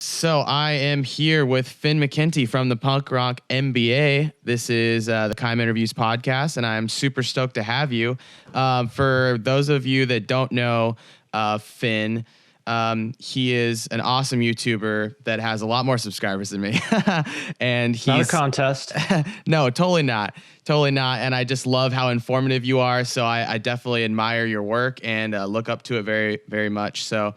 So I am here with Finn McKenty from the Punk Rock MBA. This is the Cayem Interviews podcast, and I'm super stoked to have you. For those of you that don't know Finn, he is an awesome YouTuber that has a lot more subscribers than me. And he's not a contest. No, totally not. Totally not. And I just love how informative you are. So I definitely admire your work and look up to it very, very much. So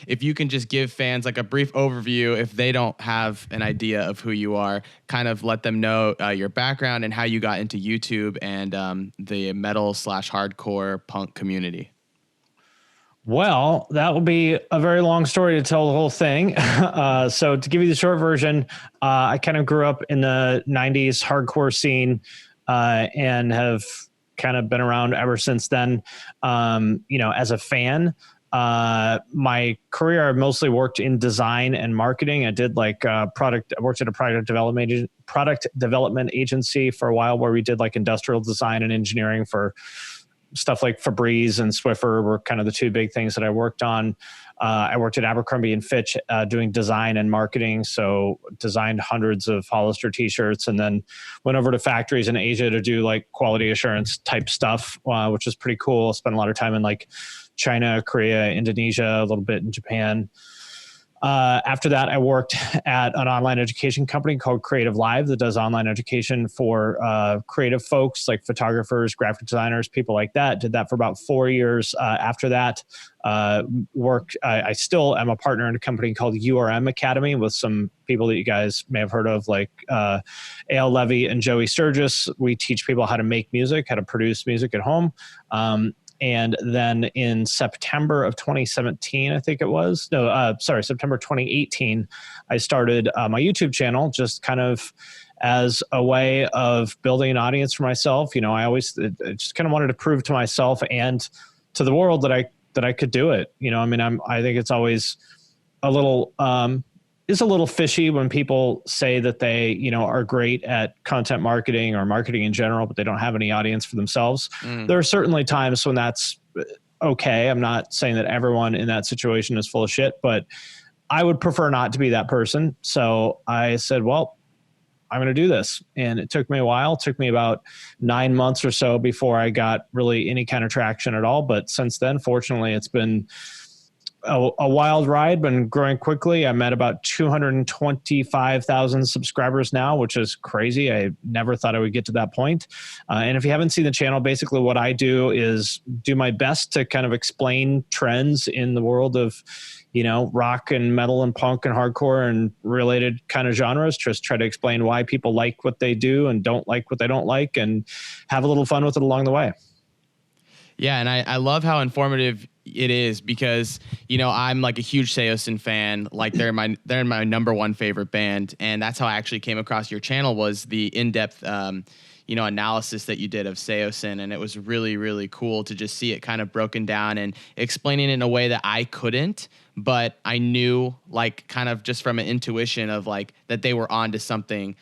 if you can just give fans like a brief overview, if they don't have an idea of who you are, kind of let them know your background and how you got into YouTube and the metal/hardcore punk community. Well, that will be a very long story to tell the whole thing. So to give you the short version, I kind of grew up in the 90s hardcore scene and have kind of been around ever since then. As a fan, my career, I mostly worked in design and marketing. I did I worked at a product development agency for a while where we did like industrial design and engineering for stuff like Febreze and Swiffer were kind of the two big things that I worked on. I worked at Abercrombie and Fitch doing design and marketing. So designed hundreds of Hollister t-shirts and then went over to factories in Asia to do like quality assurance type stuff, which was pretty cool. Spent a lot of time in like China, Korea, Indonesia, a little bit in Japan. After that, I worked at an online education company called Creative Live that does online education for creative folks like photographers, graphic designers, people like that. Did that for about 4 years. After that, I still am a partner in a company called URM Academy with some people that you guys may have heard of, like Al Levy and Joey Sturgis. We teach people how to make music, how to produce music at home. And then in September of 2017, I think it was, September 2018, I started my YouTube channel just kind of as a way of building an audience for myself. I just kind of wanted to prove to myself and to the world that I could do it. I think it's always a little fishy when people say that they, are great at content marketing or marketing in general, but they don't have any audience for themselves. There are certainly times when that's okay. I'm not saying that everyone in that situation is full of shit, but I would prefer not to be that person. So I said, well, I'm going to do this. And it took me a while. It took me about 9 months or so before I got really any kind of traction at all. But since then, fortunately, it's been a wild ride, been growing quickly. I'm at about 225,000 subscribers now, which is crazy. I never thought I would get to that point. And if you haven't seen the channel, basically what I do is do my best to kind of explain trends in the world of, rock and metal and punk and hardcore and related kind of genres. Just try to explain why people like what they do and don't like what they don't like and have a little fun with it along the way. Yeah, and I love how informative it is because, I'm like a huge Seosin fan. Like they're my number one favorite band. And that's how I actually came across your channel was the in-depth, analysis that you did of Seosin. And it was really, really cool to just see it kind of broken down and explaining it in a way that I couldn't, but I knew like kind of just from an intuition of like that they were onto something,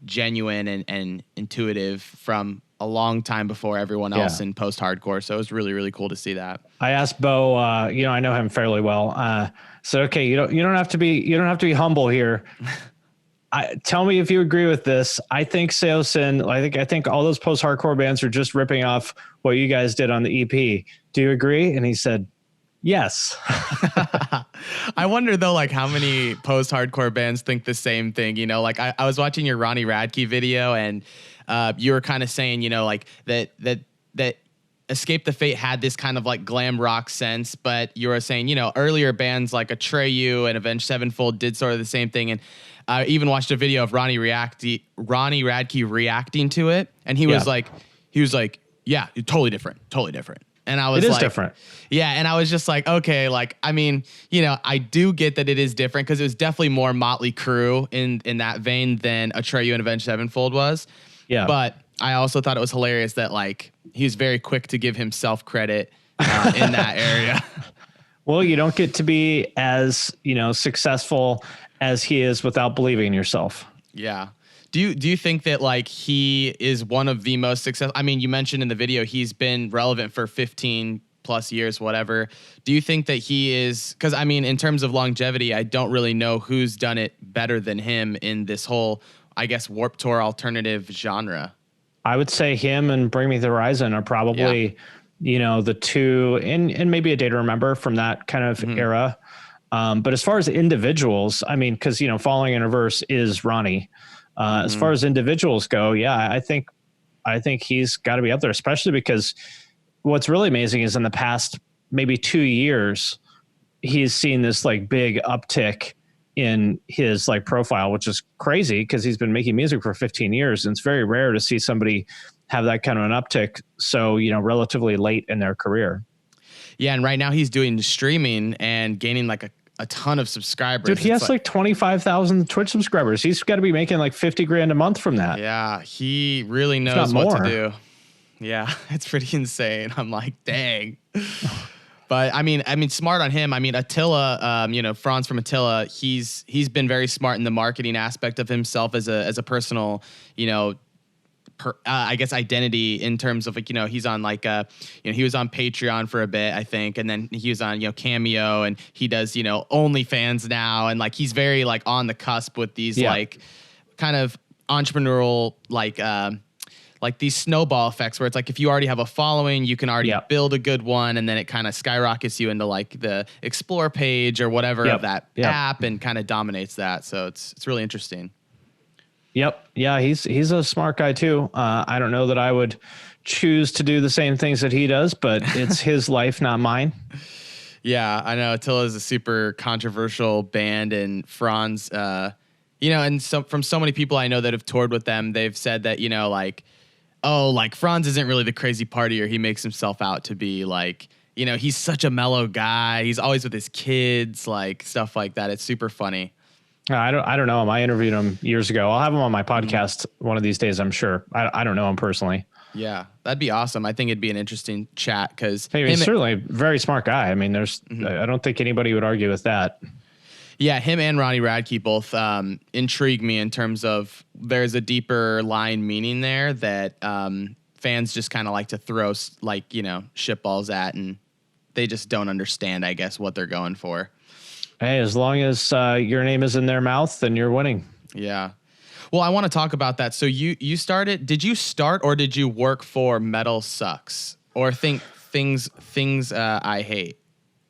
genuine and intuitive from a long time before everyone else in post-hardcore. So it was really, really cool to see that. I asked Bo, I know him fairly well. So, okay, you don't have to be humble here. Tell me if you agree with this. I think Seosin, I think all those post-hardcore bands are just ripping off what you guys did on the EP. Do you agree? And he said, yes. I wonder though, like how many post-hardcore bands think the same thing, I was watching your Ronnie Radke video and you were kind of saying, like that Escape the Fate had this kind of like glam rock sense, but you were saying, earlier bands like Atreyu and Avenged Sevenfold did sort of the same thing. And I even watched a video of Ronnie Radke reacting to it. And he was like, yeah, totally different. And I was it is different. Yeah. And I was just like, okay, like, I mean, I do get that it is different because it was definitely more Motley Crue in that vein than Atreyu and Avenged Sevenfold was. Yeah. But I also thought it was hilarious that like he was very quick to give himself credit in that area. Well, you don't get to be as, successful as he is without believing in yourself. Yeah. Do you think that like he is one of the most successful? I mean, you mentioned in the video he's been relevant for 15 plus years, whatever. Do you think that he is, because I mean, in terms of longevity, I don't really know who's done it better than him in this whole, I guess, Warped Tour alternative genre? I would say him and Bring Me the Horizon are probably, the two, and maybe a Day to Remember from that kind of era. But as far as individuals, I mean, because, Falling in Reverse is Ronnie. As far as individuals go, I think he's got to be up there, especially because what's really amazing is in the past maybe 2 years, he's seen this like big uptick in his like profile, which is crazy because he's been making music for 15 years. And it's very rare to see somebody have that kind of an uptick. So, relatively late in their career. Yeah. And right now he's doing streaming and gaining like a ton of subscribers. Dude, he has like 25,000 Twitch subscribers. He's got to be making like 50 grand a month from that. Yeah. He really knows what to do. Yeah. It's pretty insane. I'm like, dang. But I mean, smart on him. I mean, Attila, Franz from Attila, he's been very smart in the marketing aspect of himself as a personal, I guess identity in terms of like, he's on like, he was on Patreon for a bit, I think. And then he was on, Cameo, and he does, OnlyFans now. And like, he's very like on the cusp with these like kind of entrepreneurial, like these snowball effects where it's like, if you already have a following, you can already build a good one. And then it kind of skyrockets you into like the explore page or whatever of that app and kind of dominates that. So it's really interesting. Yep. Yeah. He's a smart guy too. I don't know that I would choose to do the same things that he does, but it's his life, not mine. Yeah, I know. Attila is a super controversial band, and Franz, and from so many people I know that have toured with them, they've said that, Franz isn't really the crazy partier he makes himself out to be. Like, he's such a mellow guy. He's always with his kids, like stuff like that. It's super funny. I don't know him. I interviewed him years ago. I'll have him on my podcast one of these days, I'm sure. I don't know him personally. Yeah, that'd be awesome. I think it'd be an interesting chat because he's certainly a very smart guy. I mean, I don't think anybody would argue with that. Yeah, him and Ronnie Radke both intrigue me in terms of there's a deeper line meaning there that fans just kind of like to throw shitballs at, and they just don't understand, I guess, what they're going for. Hey, as long as your name is in their mouth, then you're winning. Yeah. Well, I want to talk about that. So you started, did you start or did you work for Metal Sucks or things I hate?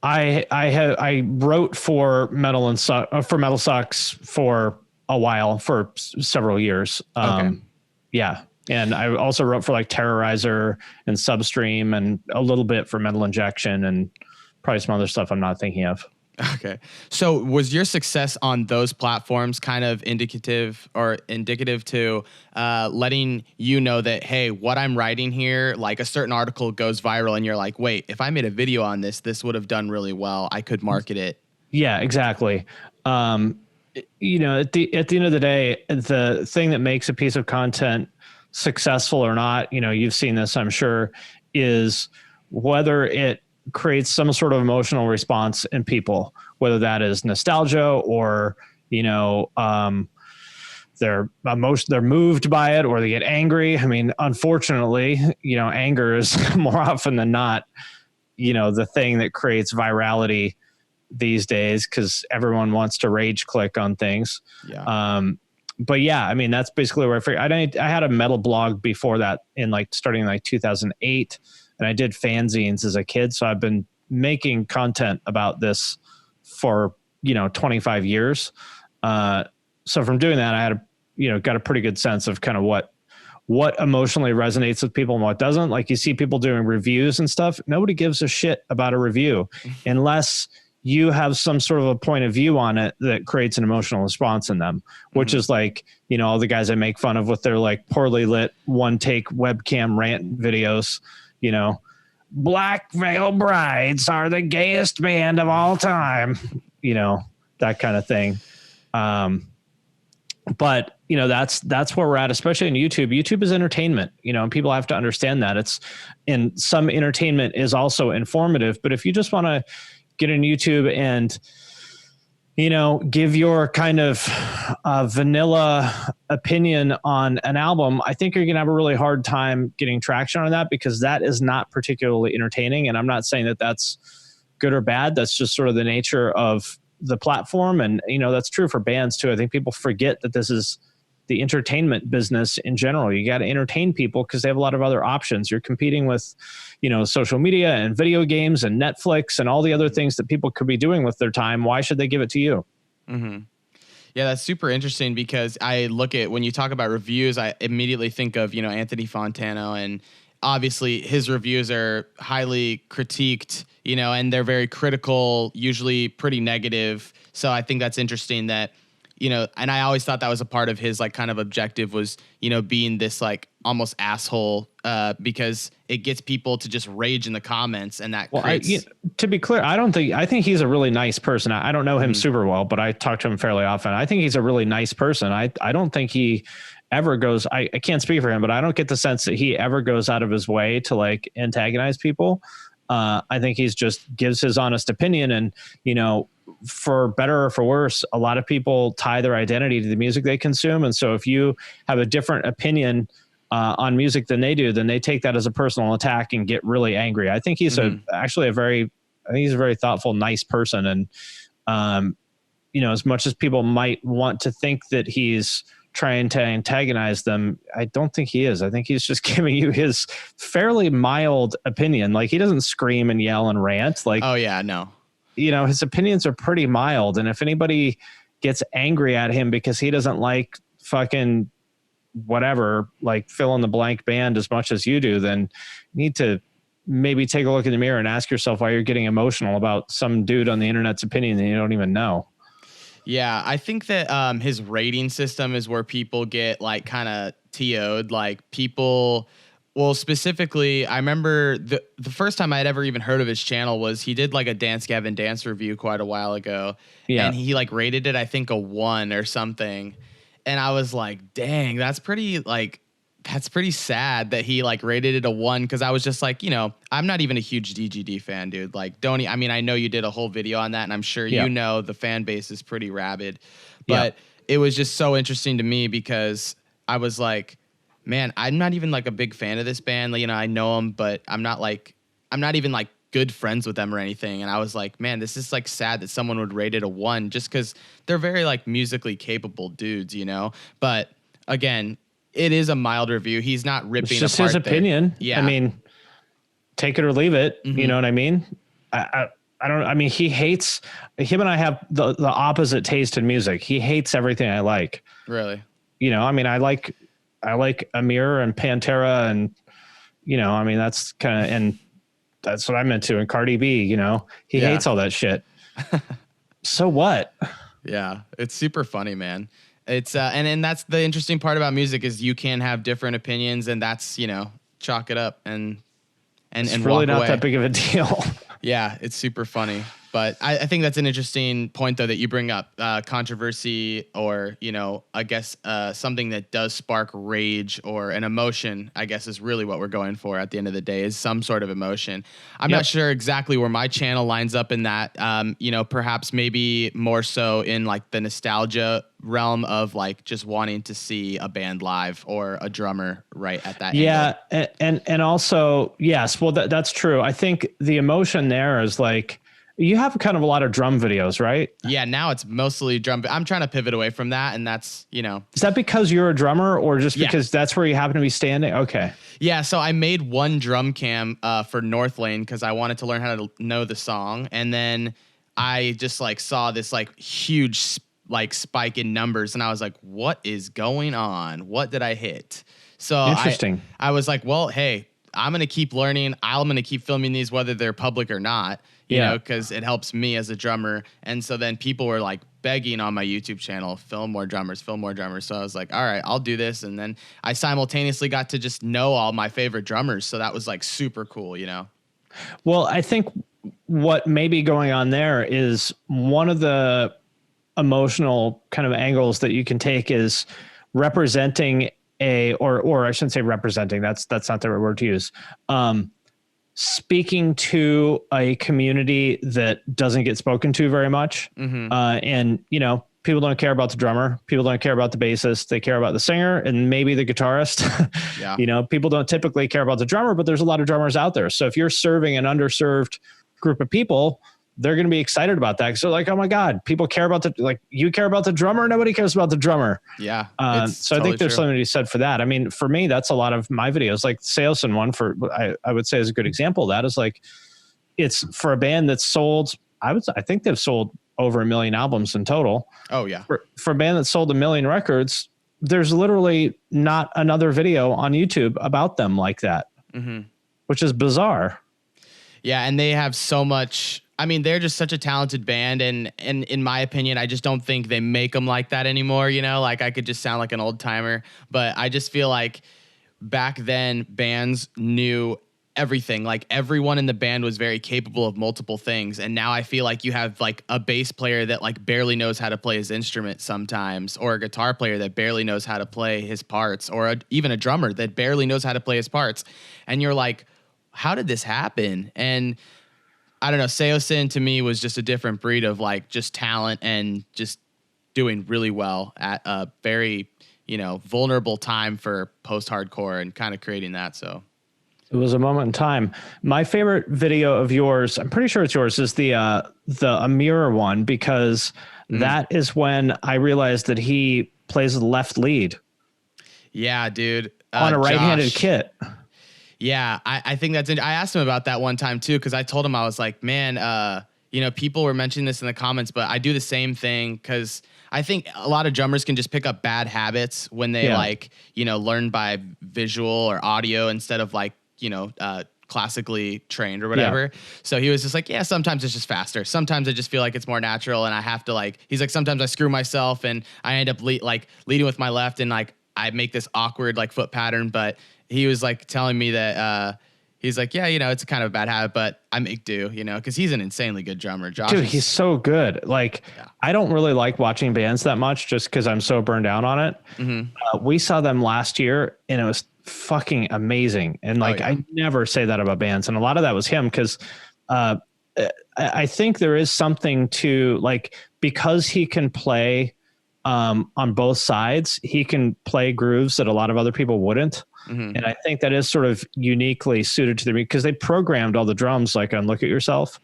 I wrote for Metal Sucks for a while, for several years. Okay. Yeah. And I also wrote for like Terrorizer and Substream and a little bit for Metal Injection and probably some other stuff I'm not thinking of. Okay. So was your success on those platforms kind of indicative to letting you know that, hey, what I'm writing here, like a certain article goes viral and you're like, wait, if I made a video on this would have done really well. I could market it. Yeah, exactly. At the end of the day, the thing that makes a piece of content successful or not, you've seen this, I'm sure, is whether it creates some sort of emotional response in people, whether that is nostalgia or, they're moved by it or they get angry. I mean, unfortunately, anger is more often than not, the thing that creates virality these days because everyone wants to rage click on things. Yeah. But yeah, I mean, that's basically where I figured I had a metal blog before that starting in 2008. And I did fanzines as a kid. So I've been making content about this for, 25 years. So from doing that, I had got a pretty good sense of kind of what emotionally resonates with people and what doesn't. Like you see people doing reviews and stuff. Nobody gives a shit about a review unless you have some sort of a point of view on it that creates an emotional response in them, which is like, all the guys I make fun of with their like poorly lit one take webcam rant videos. Black Veil Brides are the gayest band of all time, that kind of thing. But that's where we're at, especially in YouTube. YouTube is entertainment, and people have to understand that and some entertainment is also informative. But if you just want to get in YouTube and, give your kind of vanilla opinion on an album, I think you're going to have a really hard time getting traction on that, because that is not particularly entertaining. And I'm not saying that that's good or bad. That's just sort of the nature of the platform. And, that's true for bands too. I think people forget that this is the entertainment business in general. You got to entertain people because they have a lot of other options. You're competing with, social media and video games and Netflix and all the other things that people could be doing with their time. Why should they give it to you? Mm-hmm. Yeah, that's super interesting, because I look at, when you talk about reviews, I immediately think of, Anthony Fontano, and obviously his reviews are highly critiqued, and they're very critical, usually pretty negative. So I think that's interesting that, and I always thought that was a part of his like kind of objective was, being this like almost asshole, because it gets people to just rage in the comments, and that creates. To be clear, I think he's a really nice person. I don't know him super well, but I talk to him fairly often. I think he's a really nice person. I don't think he ever goes, I can't speak for him, but I don't get the sense that he ever goes out of his way to like antagonize people. I think he's just gives his honest opinion, and, for better or for worse, a lot of people tie their identity to the music they consume. And so if you have a different opinion on music than they do, then they take that as a personal attack and get really angry. I think he's actually a very thoughtful, nice person. And, as much as people might want to think that he's trying to antagonize them, I don't think he is. I think he's just giving you his fairly mild opinion. Like, he doesn't scream and yell and rant. Like, oh yeah, no. His opinions are pretty mild. And if anybody gets angry at him because he doesn't like fucking whatever, like fill in the blank band as much as you do, then you need to maybe take a look in the mirror and ask yourself why you're getting emotional about some dude on the internet's opinion that you don't even know. Yeah, I think that his rating system is where people get like kind of TO'd. Like people, well, specifically, I remember the first time I had ever even heard of his channel was he did like a Dance Gavin Dance review quite a while ago. Yeah. And he like rated it, I think, a 1 or something. And I was like, dang, that's pretty sad that he like rated it a 1, because I was just like, I'm not even a huge DGD fan, dude. Like, I mean, I know you did a whole video on that, and I'm sure the fan base is pretty rabid, but it was just so interesting to me because I was like, man, I'm not even like a big fan of this band. Like, I know them, but I'm not even like good friends with them or anything. And I was like, man, this is like sad that someone would rate it a 1 just because they're very like musically capable dudes, But again, it is a mild review. He's not ripping apart. It's just his opinion. Yeah. I mean, take it or leave it. Mm-hmm. You know what I mean? Him and I have the opposite taste in music. He hates everything I like. Really? I like Amir and Pantera, and, that's kind of, and that's what I'm into. And Cardi B, he hates all that shit. So what? Yeah. It's super funny, man. It's and that's the interesting part about music is you can have different opinions, and that's chalk it up and it's really not that big of a deal. Yeah, it's super funny. But I think that's an interesting point, though, that you bring up. Controversy or, I guess something that does spark rage or an emotion, I guess, is really what we're going for at the end of the day, is some sort of emotion. I'm not sure exactly where my channel lines up in that, perhaps maybe more so in like the nostalgia realm of like just wanting to see a band live or a drummer right at that angle. And also, yes, well, that's true. I think the emotion there is like, you have kind of a lot of drum videos, right? Yeah, now it's mostly drum. I'm trying to pivot away from that, and that's, Is that because you're a drummer or just because that's where you happen to be standing? Okay. Yeah, so I made one drum cam for North Lane because I wanted to learn how to know the song, and then I just like saw this like huge like spike in numbers, and I was like, what is going on? What did I hit? So interesting. I was like, well, hey, I'm going to keep learning. I'm going to keep filming these whether they're public or not. You know, because it helps me as a drummer. And so then people were like begging on my YouTube channel, film more drummers. So I was like, all right, I'll do this. And then I simultaneously got to just know all my favorite drummers. So that was like super cool, Well, I think what may be going on there is one of the emotional kind of angles that you can take is representing or I shouldn't say representing. That's not the right word to use. speaking to a community that doesn't get spoken to very much. And, you know, people don't care about the drummer. People don't care about the bassist. They care about the singer and maybe the guitarist. Yeah. You know, people don't typically care about the drummer, but there's a lot of drummers out there. So if you're serving an underserved group of people, they're going to be excited about that. So like, oh my God, people care about you care about the drummer. Nobody cares about the drummer. Yeah. So I think there's something to be said for that. I mean, for me, that's a lot of my videos, like Seosin one I would say is a good example of that. Is like, it's for a band that's sold, I think they've sold over 1 million albums in total. Oh yeah. For a band that sold 1 million records, there's literally not another video on YouTube about them like that, which is bizarre. Yeah. And they have so much, I mean, they're just such a talented band. And in my opinion, I just don't think they make them like that anymore. You know, like I could just sound like an old timer, but I just feel like back then bands knew everything. Like everyone in the band was very capable of multiple things. And now I feel like you have like a bass player that like barely knows how to play his instrument sometimes, or a guitar player that barely knows how to play his parts, or even a drummer that barely knows how to play his parts. And you're like, how did this happen? And I don't know, Seosin to me was just a different breed of like just talent and just doing really well at a very, you know, vulnerable time for post-hardcore and kind of creating that. So it was a moment in time. My favorite video of yours, I'm pretty sure it's yours, is the Amira one, because that is when I realized that he plays the left lead. Yeah, dude. On a right-handed Josh. kit. Yeah, I think that's. I asked him about that one time too, because I told him, I was like, man, you know, people were mentioning this in the comments, but I do the same thing because I think a lot of drummers can just pick up bad habits when they like, you know, learn by visual or audio instead of like, you know, classically trained or whatever. Yeah. So he was just like, yeah, sometimes it's just faster. Sometimes I just feel like it's more natural, and I have to like. He's like, sometimes I screw myself and I end up leading with my left, and like I make this awkward like foot pattern, but. He was like telling me that he's like, yeah, you know, it's kind of a bad habit, but I make do, you know, because he's an insanely good drummer. Josh, dude, he's so good. Like, I don't really like watching bands that much just because I'm so burned out on it. We saw them last year, and it was fucking amazing. And like, I never say that about bands, and a lot of that was him because I think there is something to like, because he can play on both sides, he can play grooves that a lot of other people wouldn't. And I think that is sort of uniquely suited to the, because they programmed all the drums like on Look at Yourself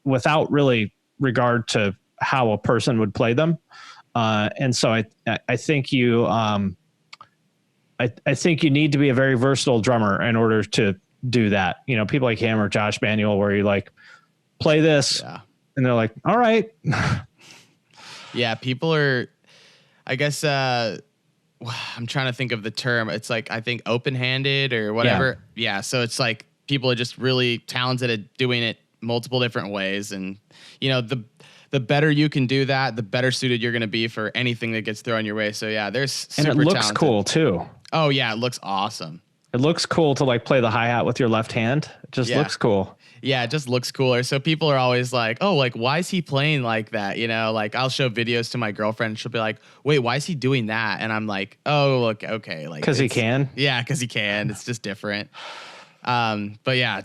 without really regard to how a person would play them. And so I think you I think you need to be a very versatile drummer in order to do that. You know, people like him or Josh Manuel, where you like play this and they're like, all right. Yeah, people are, I guess, I'm trying to think of the term. It's like, I think open-handed or whatever. Yeah. So it's like people are just really talented at doing it multiple different ways. And, you know, the better you can do that, the better suited you're going to be for anything that gets thrown your way. So yeah, there's super talented. And it looks talented. Cool too. Oh yeah. It looks awesome. It looks cool to like play the hi-hat with your left hand. It just looks cool. Yeah, it just looks cooler. So people are always like, oh, like, why is he playing like that? You know, like I'll show videos to my girlfriend. She'll be like, wait, why is he doing that? And I'm like, oh, look, okay. Like, because he can. Yeah, because he can. It's just different. But yeah,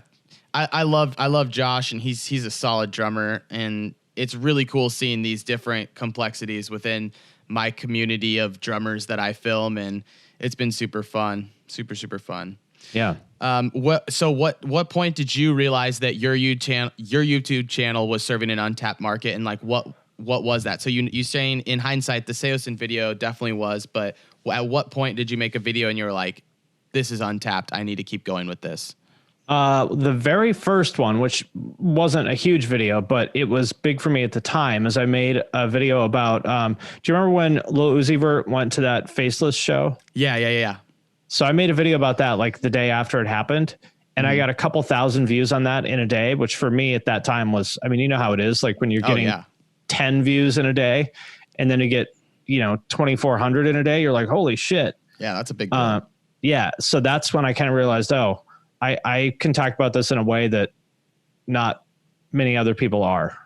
I love Josh, and he's a solid drummer, and it's really cool seeing these different complexities within my community of drummers that I film, and it's been super fun. Super fun. Yeah. What point did you realize that your YouTube channel was serving an untapped market, and like what was that? So you saying in hindsight the Seosin video definitely was, but at what point did you make a video and you were like, this is untapped, I need to keep going with this? The very first one, which wasn't a huge video, but it was big for me at the time, is I made a video about, do you remember when Lil Uzi Vert went to that Faceless show? Yeah. So I made a video about that like the day after it happened, and I got a couple thousand views on that in a day, which for me at that time was, I mean, you know how it is, like when you're getting 10 views in a day and then you get, 2,400 in a day, you're like, holy shit. Yeah, that's a big deal. Yeah. So that's when I kind of realized, I can talk about this in a way that not many other people are.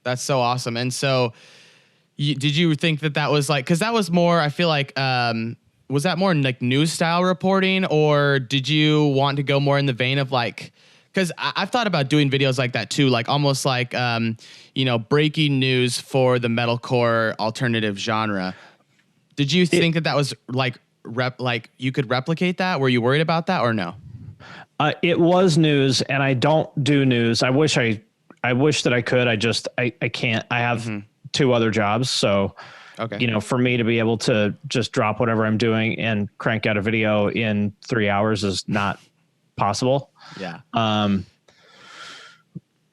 That's so awesome. And so did you think that was like, cause that was more, I feel like, was that more like news style reporting, or did you want to go more in the vein of like, because I've thought about doing videos like that too, like almost like, breaking news for the metalcore alternative genre. Did you think that was like you could replicate that? Were you worried about that or no? It was news, and I don't do news. I wish that I could. I can't. I have 2 other jobs, so okay. For me to be able to just drop whatever I'm doing and crank out a video in 3 hours is not possible. Yeah.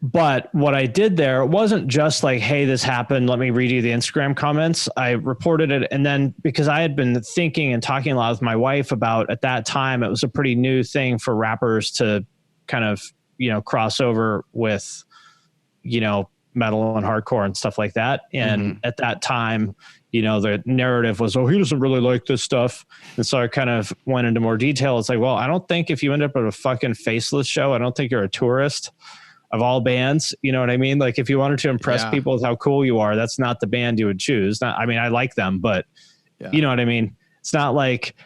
But what I did there wasn't just like, hey, this happened, let me read you the Instagram comments. I reported it. And then because I had been thinking and talking a lot with my wife about, at that time, it was a pretty new thing for rappers to kind of, cross over with, metal and hardcore and stuff like that. And at that time, the narrative was, oh, he doesn't really like this stuff. And so I kind of went into more detail. It's like, well, I don't think if you end up at a fucking Faceless show, I don't think you're a tourist of all bands. You know what I mean? Like if you wanted to impress people with how cool you are, that's not the band you would choose. I like them, but you know what I mean? It's not like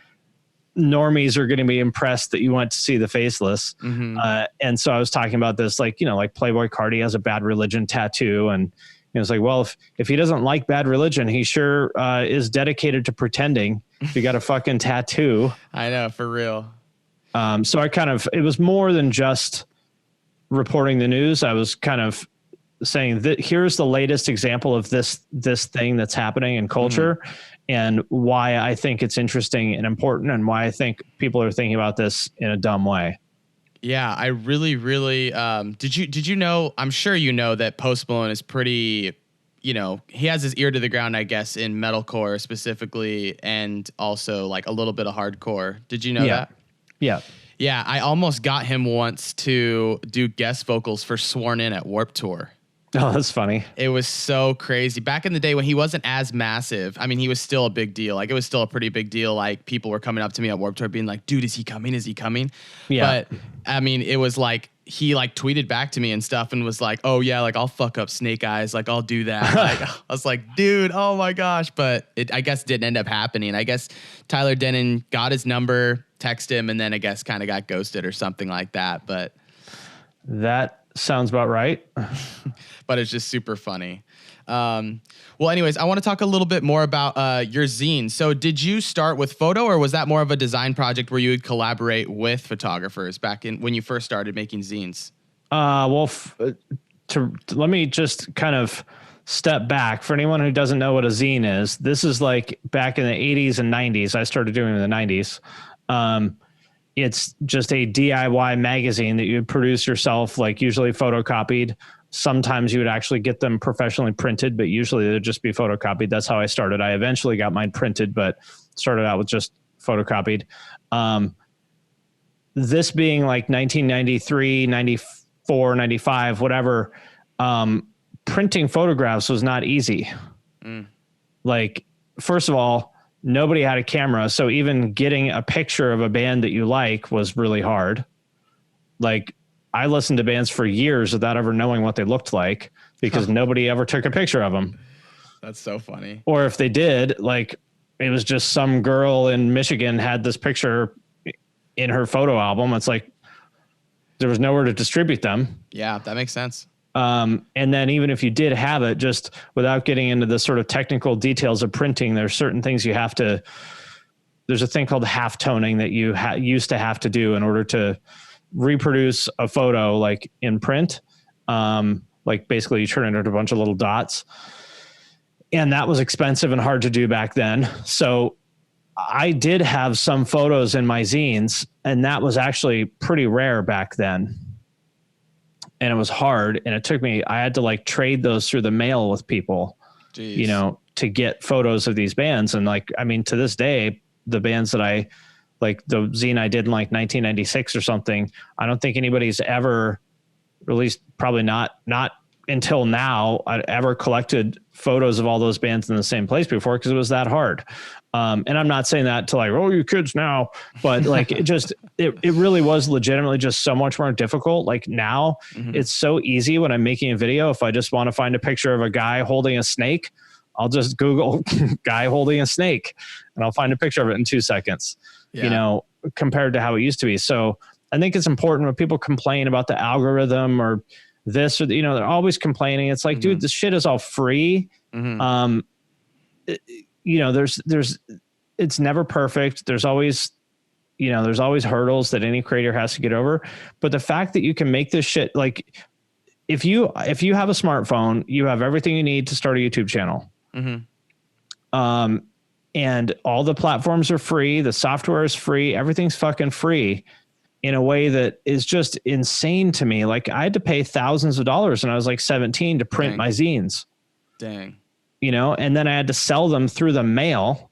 normies are going to be impressed that you went to see the Faceless. And so I was talking about this, like Playboi Carti has a Bad Religion tattoo. And it's like, well, if he doesn't like Bad Religion, he sure is dedicated to pretending if you got a fucking tattoo. I know, for real. So it was more than just reporting the news. I was kind of saying that here's the latest example of this thing that's happening in culture and why I think it's interesting and important and why I think people are thinking about this in a dumb way. Yeah, I really, really, did you know, I'm sure you know that Post Malone is pretty, he has his ear to the ground, I guess, in metalcore specifically, and also like a little bit of hardcore. Did you know that? Yeah. Yeah, I almost got him once to do guest vocals for Sworn In at Warped Tour. Oh, that's funny. It was so crazy. Back in the day when he wasn't as massive, I mean, he was still a big deal. Like, it was still a pretty big deal. Like, people were coming up to me at Warped Tour being like, dude, is he coming? Is he coming? Yeah. But, I mean, it was like, he like tweeted back to me and stuff and was like, oh yeah, like I'll fuck up Snake Eyes. Like I'll do that. Like, I was like, dude, oh my gosh. But it, I guess, didn't end up happening. I guess Tyler Denon got his number, texted him, and then I guess kind of got ghosted or something like that. But that sounds about right. But it's just super funny. Well, anyways, I want to talk a little bit more about your zine. So did you start with photo, or was that more of a design project where you would collaborate with photographers back in when you first started making zines? Let me just kind of step back. For anyone who doesn't know what a zine is, this is like back in the 80s and 90s. I started doing it in the 90s. It's just a DIY magazine that you would produce yourself, like usually photocopied. Sometimes you would actually get them professionally printed, but usually they'd just be photocopied. That's how I started. I eventually got mine printed, but started out with just photocopied. This being like 1993, 94, 95, whatever, printing photographs was not easy. Like, first of all, nobody had a camera. So even getting a picture of a band that you like was really hard. Like, I listened to bands for years without ever knowing what they looked like because nobody ever took a picture of them. That's so funny. Or if they did, like, it was just some girl in Michigan had this picture in her photo album. It's like, there was nowhere to distribute them. Yeah, that makes sense. And then even if you did have it, just without getting into the sort of technical details of printing, there's certain things you have to, there's a thing called half toning that you used to have to do in order to reproduce a photo like in print. Like basically you turn it into a bunch of little dots, and that was expensive and hard to do back then. So I did have some photos in my zines, and that was actually pretty rare back then. And it was hard, and it took me, I had to like trade those through the mail with people, you know, to get photos of these bands. And like, I mean, to this day, the bands that I, like the zine I did in like 1996 or something, I don't think anybody's ever, or at least probably not until now, I'd ever collected photos of all those bands in the same place before, because it was that hard. And I'm not saying that to like, oh, you kids now, but like it really was legitimately just so much more difficult. Like now it's so easy when I'm making a video. If I just want to find a picture of a guy holding a snake, I'll just Google guy holding a snake and I'll find a picture of it in 2 seconds, compared to how it used to be. So I think it's important when people complain about the algorithm or this, or, they're always complaining. It's like, dude, this shit is all free. It's never perfect. There's always hurdles that any creator has to get over. But the fact that you can make this shit, like if you have a smartphone, you have everything you need to start a YouTube channel. And all the platforms are free. The software is free. Everything's fucking free in a way that is just insane to me. Like I had to pay thousands of dollars when I was like 17 to print my zines. Dang. And then I had to sell them through the mail,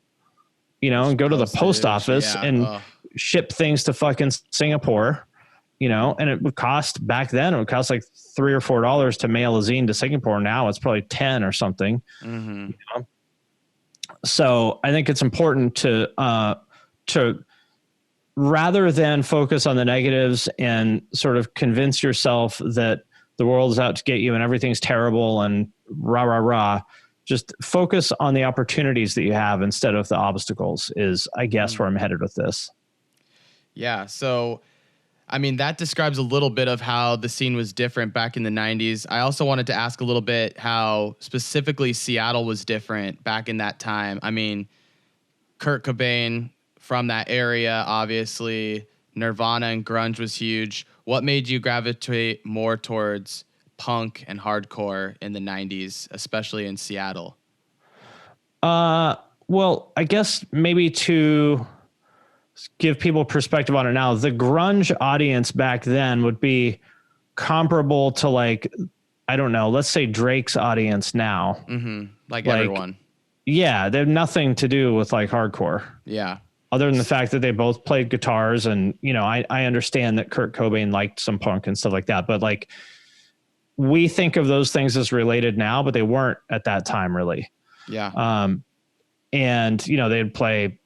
and go to the post office and ship things to fucking Singapore, and it would cost back then, it would cost like $3 or $4 to mail a zine to Singapore. Now it's probably 10 or something. So I think it's important to rather than focus on the negatives and sort of convince yourself that the world is out to get you and everything's terrible and rah, rah, rah, just focus on the opportunities that you have instead of the obstacles is, I guess, where I'm headed with this. Yeah. So, I mean, that describes a little bit of how the scene was different back in the 90s. I also wanted to ask a little bit how specifically Seattle was different back in that time. I mean, Kurt Cobain from that area, obviously, Nirvana and grunge was huge. What made you gravitate more towards punk and hardcore in the 90s, especially in Seattle? Well, I guess maybe to give people perspective on it now, the grunge audience back then would be comparable to like, I don't know, let's say Drake's audience now. Like everyone. Yeah, they have nothing to do with like hardcore. Yeah. Other than the fact that they both played guitars and, I understand that Kurt Cobain liked some punk and stuff like that, but like we think of those things as related now, but they weren't at that time really. Yeah. And, they'd play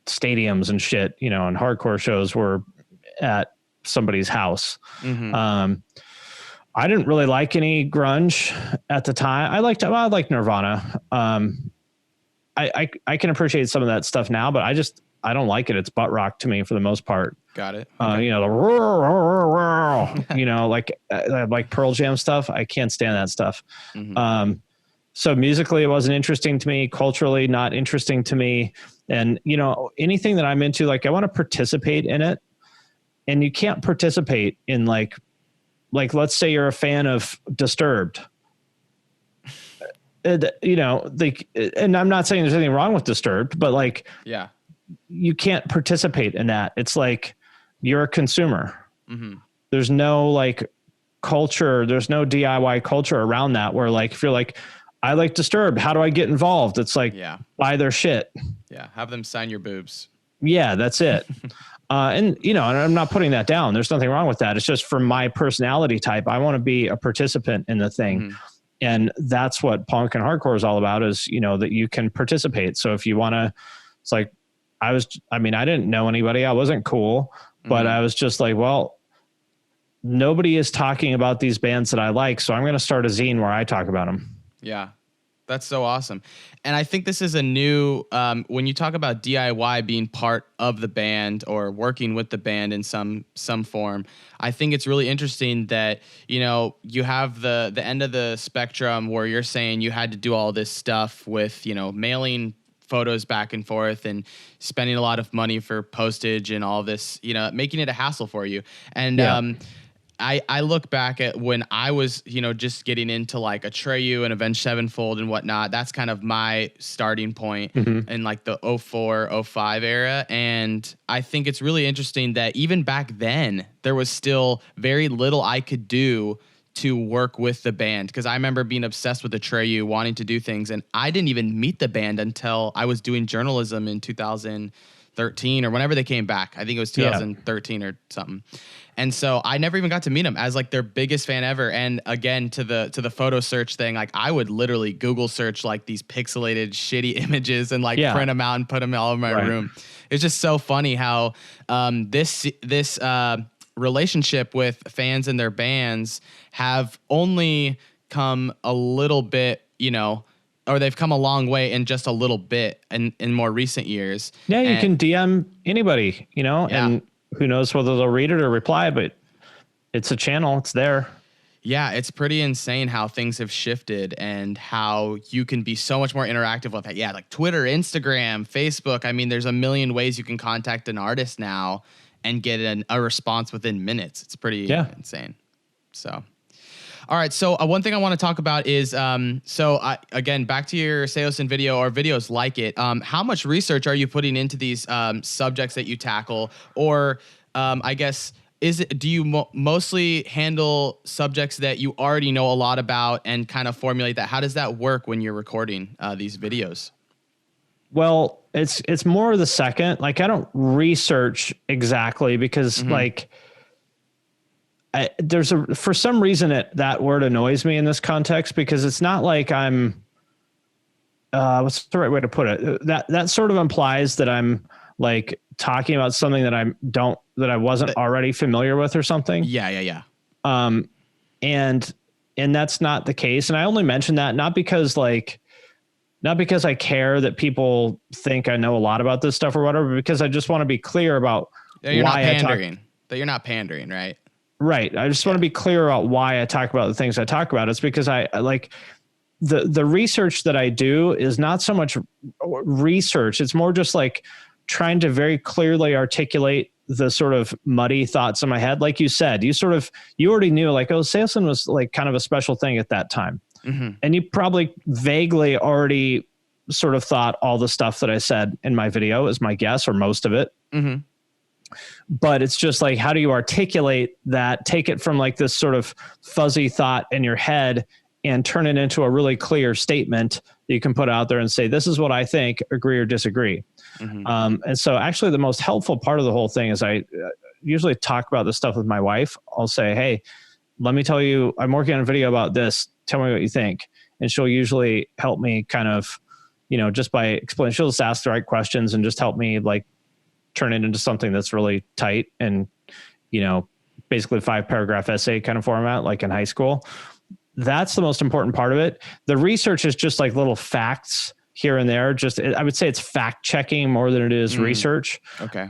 stadiums and shit, and hardcore shows were at somebody's house. I didn't really like any grunge at the time. I liked Nirvana. I can appreciate some of that stuff now, but I don't like it. It's butt rock to me for the most part. Got it. Okay. Like Pearl Jam stuff. I can't stand that stuff. So musically, it wasn't interesting to me. Culturally, not interesting to me. And, anything that I'm into, like I want to participate in it. And you can't participate in like, let's say you're a fan of Disturbed. And I'm not saying there's anything wrong with Disturbed, but like, yeah, you can't participate in that. It's like you're a consumer. There's no like culture. There's no DIY culture around that where like, if you're like, I like Disturbed, how do I get involved? It's like, buy their shit. Yeah. Have them sign your boobs. Yeah, that's it. And I'm not putting that down. There's nothing wrong with that. It's just for my personality type. I want to be a participant in the thing. And that's what punk and hardcore is all about is, that you can participate. So if you want to, it's like, I didn't know anybody. I wasn't cool, but I was just like, well, nobody is talking about these bands that I like. So I'm going to start a zine where I talk about them. Yeah. That's so awesome. And I think this is a new, when you talk about DIY being part of the band or working with the band in some form, I think it's really interesting that, you have the end of the spectrum where you're saying you had to do all this stuff with, mailing photos back and forth and spending a lot of money for postage and all this, making it a hassle for you. And, I look back at when I was, just getting into like Atreyu and Avenged Sevenfold and whatnot. That's kind of my starting point in like the 04, 05 era. And I think it's really interesting that even back then, there was still very little I could do to work with the band. Because I remember being obsessed with Atreyu, wanting to do things. And I didn't even meet the band until I was doing journalism in 2013 or whenever they came back. I think it was 2013 or something. And so I never even got to meet them as like their biggest fan ever. And again, to the photo search thing, like I would literally Google search like these pixelated shitty images and like print them out and put them all in my room. It's just so funny how this relationship with fans and their bands have only come a little bit, or they've come a long way in just a little bit in more recent years. Yeah, you can DM anybody, and who knows whether they'll read it or reply, but it's a channel. It's there. Yeah, it's pretty insane how things have shifted and how you can be so much more interactive with it. Yeah, like Twitter, Instagram, Facebook. I mean, there's a million ways you can contact an artist now and get a response within minutes. It's pretty insane. So, all right. So one thing I want to talk about is, again, back to your Seosin video or videos like it. How much research are you putting into these subjects that you tackle? Or I guess, do you mostly handle subjects that you already know a lot about and kind of formulate that? How does that work when you're recording these videos? Well, it's more of the second. Like, I don't research exactly because for some reason that word annoys me in this context, because it's not like I'm, what's the right way to put it? That sort of implies that I'm like talking about something that I wasn't already familiar with or something. Yeah. And that's not the case. And I only mention that not because I care that people think I know a lot about this stuff or whatever, but because I just want to be clear about that you're not pandering, right? Right. I just want to be clear about why I talk about the things I talk about. It's because I like the research that I do is not so much research. It's more just like trying to very clearly articulate the sort of muddy thoughts in my head. Like you said, you already knew like, oh, Seosin was like kind of a special thing at that time. Mm-hmm. And you probably vaguely already sort of thought all the stuff that I said in my video is my guess, or most of it. Mm-hmm. But it's just like, how do you articulate that, take it from like this sort of fuzzy thought in your head and turn it into a really clear statement that you can put out there and say, this is what I think, agree or disagree. Mm-hmm. And so actually the most helpful part of the whole thing is I usually talk about this stuff with my wife. I'll say, hey, let me tell you, I'm working on a video about this. Tell me what you think. And she'll usually help me kind of, just by explaining, she'll just ask the right questions and just help me like turn it into something that's really tight and, basically 5-paragraph essay kind of format, like in high school. That's the most important part of it. The research is just like little facts here and there. I would say it's fact checking more than it is research. Okay.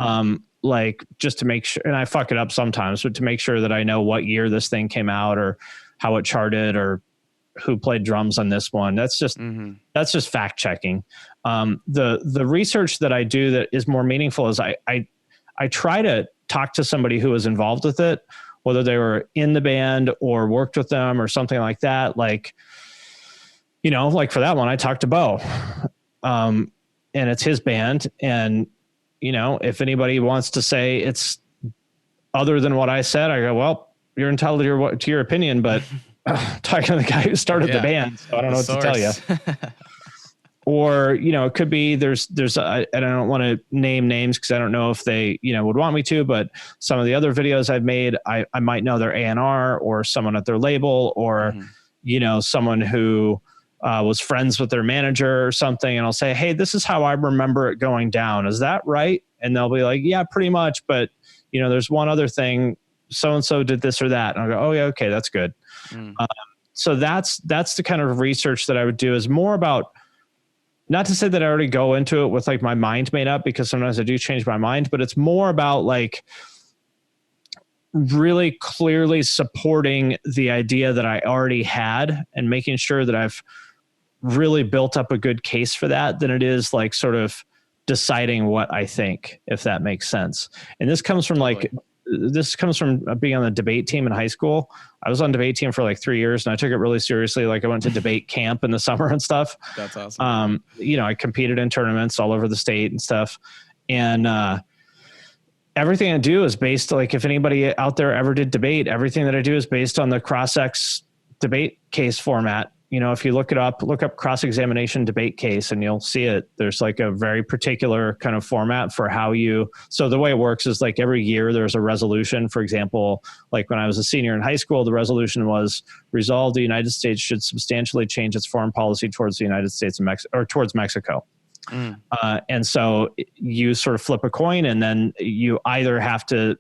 Like just to make sure, and I fuck it up sometimes, but to make sure that I know what year this thing came out or how it charted or who played drums on this one. That's just fact checking. The research that I do that is more meaningful is I try to talk to somebody who was involved with it, whether they were in the band or worked with them or something like that. Like, like for that one, I talked to Bo, and it's his band. And, if anybody wants to say it's other than what I said, I go, well, you're entitled to your opinion, but talking to the guy who started the band, so I don't know what to tell you. Or, it could be there's I don't want to name names because I don't know if they, would want me to, but some of the other videos I've made, I might know their A&R or someone at their label or, someone who was friends with their manager or something. And I'll say, hey, this is how I remember it going down. Is that right? And they'll be like, yeah, pretty much. But, there's one other thing. So-and-so did this or that. And I'll go, oh yeah, okay, that's good. So that's the kind of research that I would do, is more about, not to say that I already go into it with like my mind made up, because sometimes I do change my mind, but it's more about like really clearly supporting the idea that I already had and making sure that I've really built up a good case for that than it is like sort of deciding what I think, if that makes sense. And this comes from being on the debate team in high school. I was on debate team for like 3 years and I took it really seriously. Like I went to debate camp in the summer and stuff. That's awesome. I competed in tournaments all over the state and stuff. And, everything I do is based, like if anybody out there ever did debate, everything that I do is based on the cross-ex debate case format. If you look up cross-examination debate case and you'll see it, there's like a very particular kind of format for so the way it works is like every year there's a resolution. For example, like when I was a senior in high school, the resolution was resolved: the United States should substantially change its foreign policy towards the United States or towards Mexico. And so you sort of flip a coin and then you either have to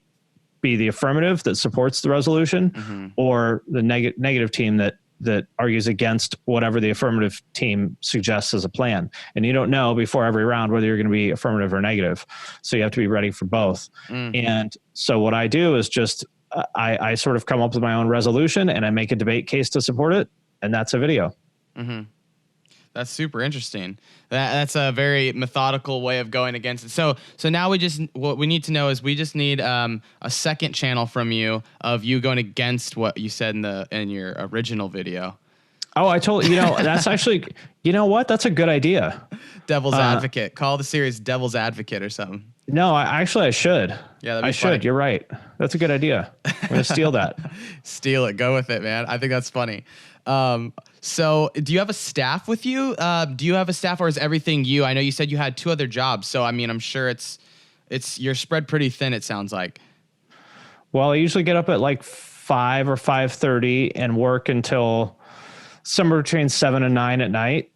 be the affirmative that supports the resolution or the negative team that that argues against whatever the affirmative team suggests as a plan. And you don't know before every round whether you're going to be affirmative or negative. So you have to be ready for both. And so what I do is just, I sort of come up with my own resolution and I make a debate case to support it. And that's a video. That's super interesting. That's a very methodical way of going against it. So now what we need to know is we just need a second channel from you of you going against what you said in your original video. Oh, I told you, that's actually, you know what? That's a good idea. Devil's Advocate. Call the series Devil's Advocate or something. No, I should. Yeah, I should. You're right. That's a good idea. I'm going to steal that. Steal it. Go with it, man. I think that's funny. So do you have a staff with you? Do you have a staff or is everything you? I know you said you had 2 other jobs. So, I mean, I'm sure you're spread pretty thin, it sounds like. Well, I usually get up at like 5 or 5:30 and work until somewhere between 7 and 9 at night.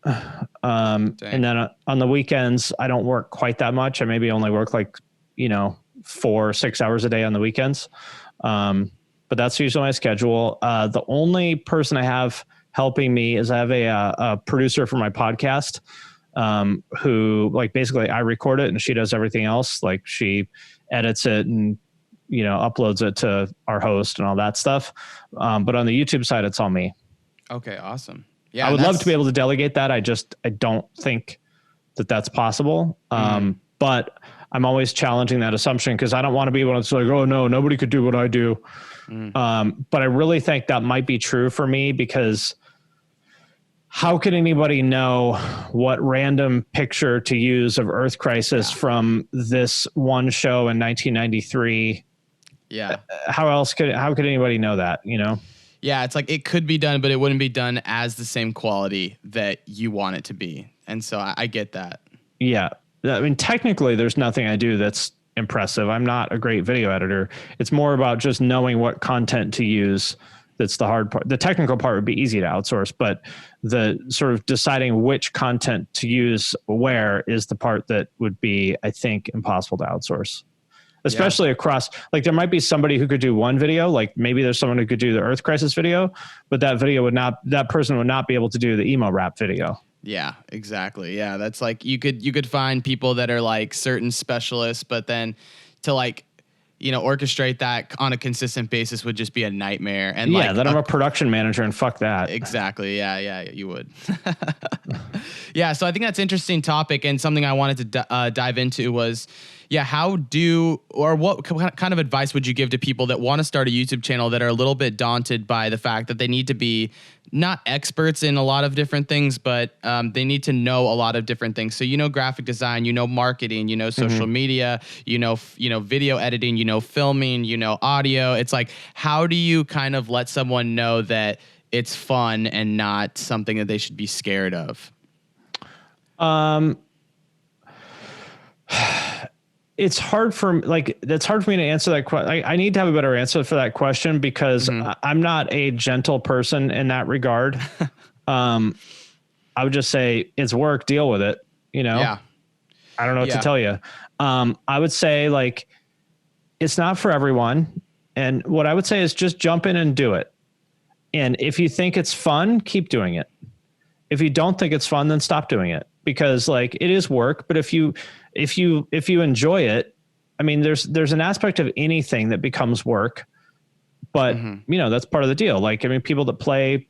And then on the weekends, I don't work quite that much. I maybe only work like, 4 or 6 hours a day on the weekends. But that's usually my schedule. The only person I have helping me is I have a producer for my podcast, who like basically I record it and she does everything else. Like she edits it and, uploads it to our host and all that stuff. But on the YouTube side, it's all me. Okay. Awesome. Yeah. I would love to be able to delegate that. I don't think that that's possible. But I'm always challenging that assumption because I don't want to be able to say, oh no, nobody could do what I do. But I really think that might be true for me because how could anybody know what random picture to use of Earth Crisis from this one show in 1993? Yeah. How could anybody know that, Yeah, it's like it could be done, but it wouldn't be done as the same quality that you want it to be. And so I get that. Yeah. I mean, technically, there's nothing I do that's impressive. I'm not a great video editor. It's more about just knowing what content to use. That's the hard part. The technical part would be easy to outsource, but the sort of deciding which content to use where is the part that would be, I think, impossible to outsource. Especially across, like there might be somebody who could do one video, like maybe there's someone who could do the Earth Crisis video, but that person would not be able to do the emo rap video. Yeah, exactly. Yeah, that's like you could find people that are like certain specialists, but then to like, orchestrate that on a consistent basis would just be a nightmare. And then I'm a production manager and fuck that. Exactly. Yeah, you would. Yeah, so I think that's an interesting topic and something I wanted to dive into was, what kind of advice would you give to people that want to start a YouTube channel that are a little bit daunted by the fact that they need to be not experts in a lot of different things, but they need to know a lot of different things. So, graphic design, marketing, social media, video editing, filming, audio. It's like, how do you kind of let someone know that it's fun and not something that they should be scared of? It's hard for me to answer that question. I need to have a better answer for that question because I'm not a gentle person in that regard. I would just say it's work, deal with it. Yeah. I don't know what to tell you. I would say like, it's not for everyone. And what I would say is just jump in and do it. And if you think it's fun, keep doing it. If you don't think it's fun, then stop doing it because like it is work. But if you enjoy it, I mean, there's an aspect of anything that becomes work, but that's part of the deal. Like, I mean, people that play,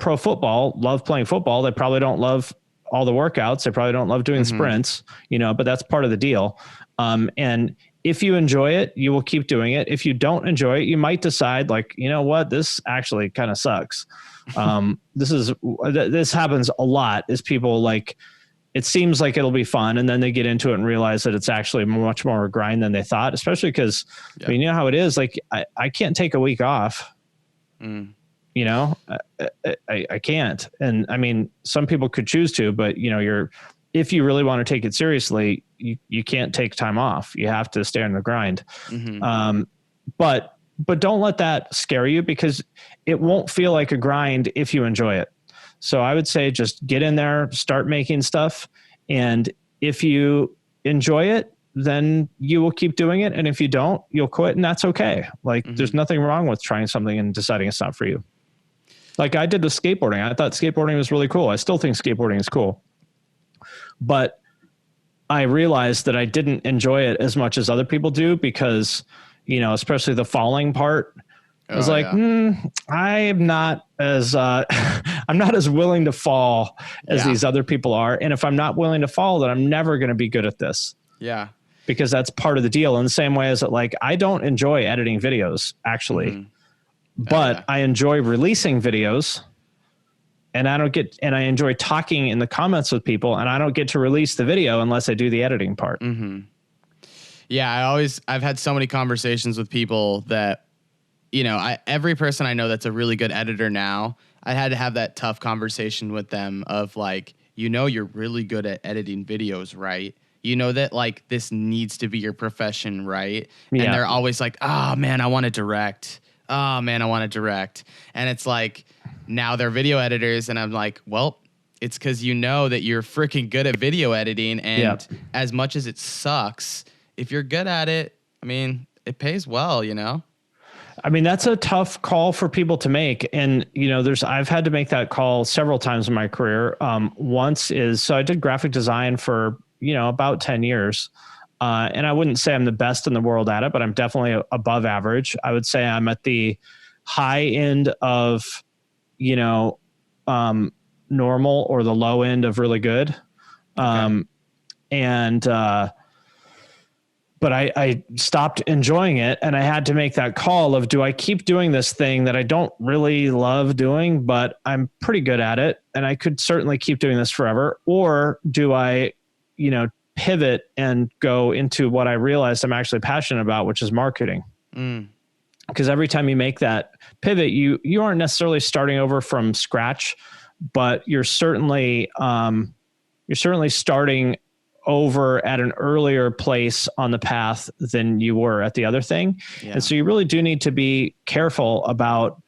pro football love playing football. They probably don't love all the workouts. They probably don't love doing sprints, but that's part of the deal. And if you enjoy it, you will keep doing it. If you don't enjoy it, you might decide like, you know what, this actually kind of sucks. This happens a lot is people like, it seems like it'll be fun. And then they get into it and realize that it's actually much more a grind than they thought, especially because I mean, you know how it is. Like I can't take a week off, I can't. And I mean, some people could choose to, but if you really want to take it seriously, you can't take time off. You have to stay on the grind. But don't let that scare you because it won't feel like a grind if you enjoy it. So I would say just get in there, start making stuff. And if you enjoy it, then you will keep doing it. And if you don't, you'll quit and that's okay. Like there's nothing wrong with trying something and deciding it's not for you. Like I did with skateboarding. I thought skateboarding was really cool. I still think skateboarding is cool. But I realized that I didn't enjoy it as much as other people do because, especially the falling part. I was like, I am not as I'm not as willing to fall as these other people are. And if I'm not willing to fall, then I'm never going to be good at this. Yeah. Because that's part of the deal. In the same way as that, like, I don't enjoy editing videos actually, but I enjoy releasing videos. And I enjoy talking in the comments with people, and I don't get to release the video unless I do the editing part. Mm-hmm. Yeah. I've had so many conversations with people that, every person I know that's a really good editor now, I had to have that tough conversation with them of like, you're really good at editing videos, right? You know that like this needs to be your profession, right? Yeah. And they're always like, oh man, I want to direct. Oh man, I want to direct. And it's like, now they're video editors. And I'm like, well, it's because that you're freaking good at video editing. And as much as it sucks, if you're good at it, I mean, it pays well, I mean, that's a tough call for people to make. And, I've had to make that call several times in my career. So I did graphic design for, about 10 years. And I wouldn't say I'm the best in the world at it, but I'm definitely above average. I would say I'm at the high end of, normal or the low end of really good. But I stopped enjoying it, and I had to make that call of, do I keep doing this thing that I don't really love doing, but I'm pretty good at it, and I could certainly keep doing this forever? Or do I, pivot and go into what I realized I'm actually passionate about, which is marketing? Because every time you make that pivot, you aren't necessarily starting over from scratch, but you're certainly starting over at an earlier place on the path than you were at the other thing. Yeah. And so you really do need to be careful about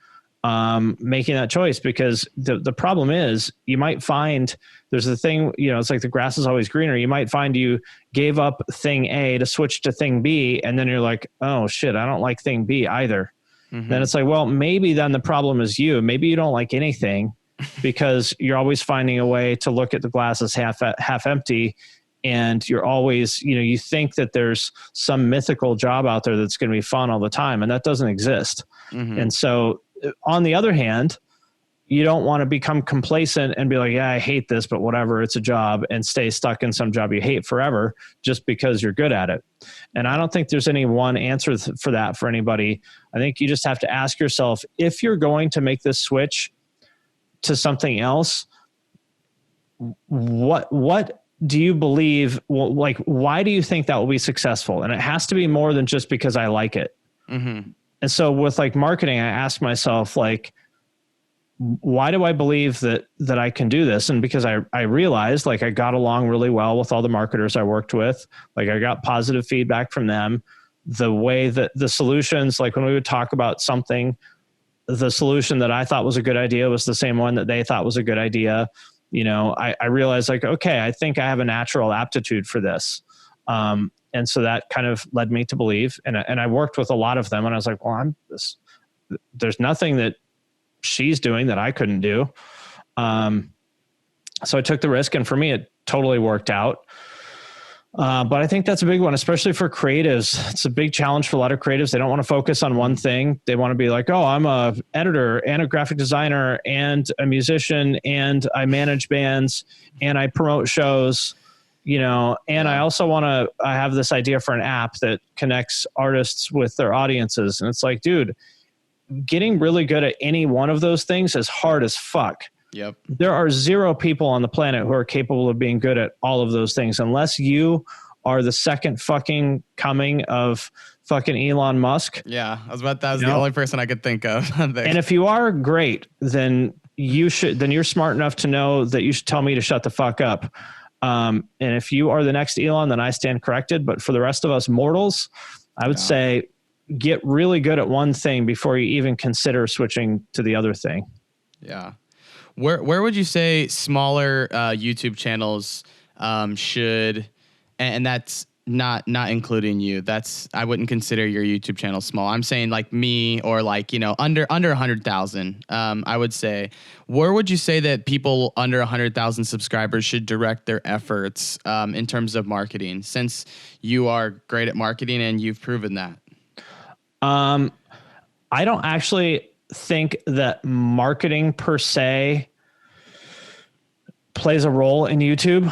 making that choice, because the problem is you might find there's a thing, it's like the grass is always greener. You might find you gave up thing A to switch to thing B, and then you're like, oh shit, I don't like thing B either. Mm-hmm. Then it's like, well, maybe then the problem is you. Maybe you don't like anything because you're always finding a way to look at the glass as half empty. And you're always, you think that there's some mythical job out there that's going to be fun all the time, and that doesn't exist. Mm-hmm. And so on the other hand, you don't want to become complacent and be like, yeah, I hate this, but whatever, it's a job, and stay stuck in some job you hate forever just because you're good at it. And I don't think there's any one answer for that for anybody. I think you just have to ask yourself, if you're going to make this switch to something else, what do you believe, like, why do you think that will be successful? And it has to be more than just because I like it. Mm-hmm. And so with like marketing, I ask myself, like, why do I believe that I can do this? And because I realized, like, I got along really well with all the marketers I worked with. Like, I got positive feedback from them. The way that the solutions, like when we would talk about something, the solution that I thought was a good idea was the same one that they thought was a good idea. I realized, like, okay, I think I have a natural aptitude for this. And so that kind of led me to believe, and I worked with a lot of them, and I was like, well, there's nothing that she's doing that I couldn't do. So I took the risk, and for me, it totally worked out. But I think that's a big one, especially for creatives. It's a big challenge for a lot of creatives. They don't want to focus on one thing. They want to be like, oh, I'm a editor and a graphic designer and a musician, and I manage bands and I promote shows, and I also I have this idea for an app that connects artists with their audiences. And it's like, dude, getting really good at any one of those things is hard as fuck. Yep. There are 0 people on the planet who are capable of being good at all of those things, unless you are the second fucking coming of fucking Elon Musk. Yeah, that was the only person I could think of. And if you are, great, then you're smart enough to know that you should tell me to shut the fuck up. And if you are the next Elon, then I stand corrected. But for the rest of us mortals, I would say get really good at one thing before you even consider switching to the other thing. Yeah. Where would you say smaller YouTube channels should, and that's not including you. I wouldn't consider your YouTube channel small. I'm saying like me, or like, under 100,000. I would say, where would you say that people under 100,000 subscribers should direct their efforts in terms of marketing, since you are great at marketing and you've proven that? I don't actually think that marketing per se plays a role in YouTube.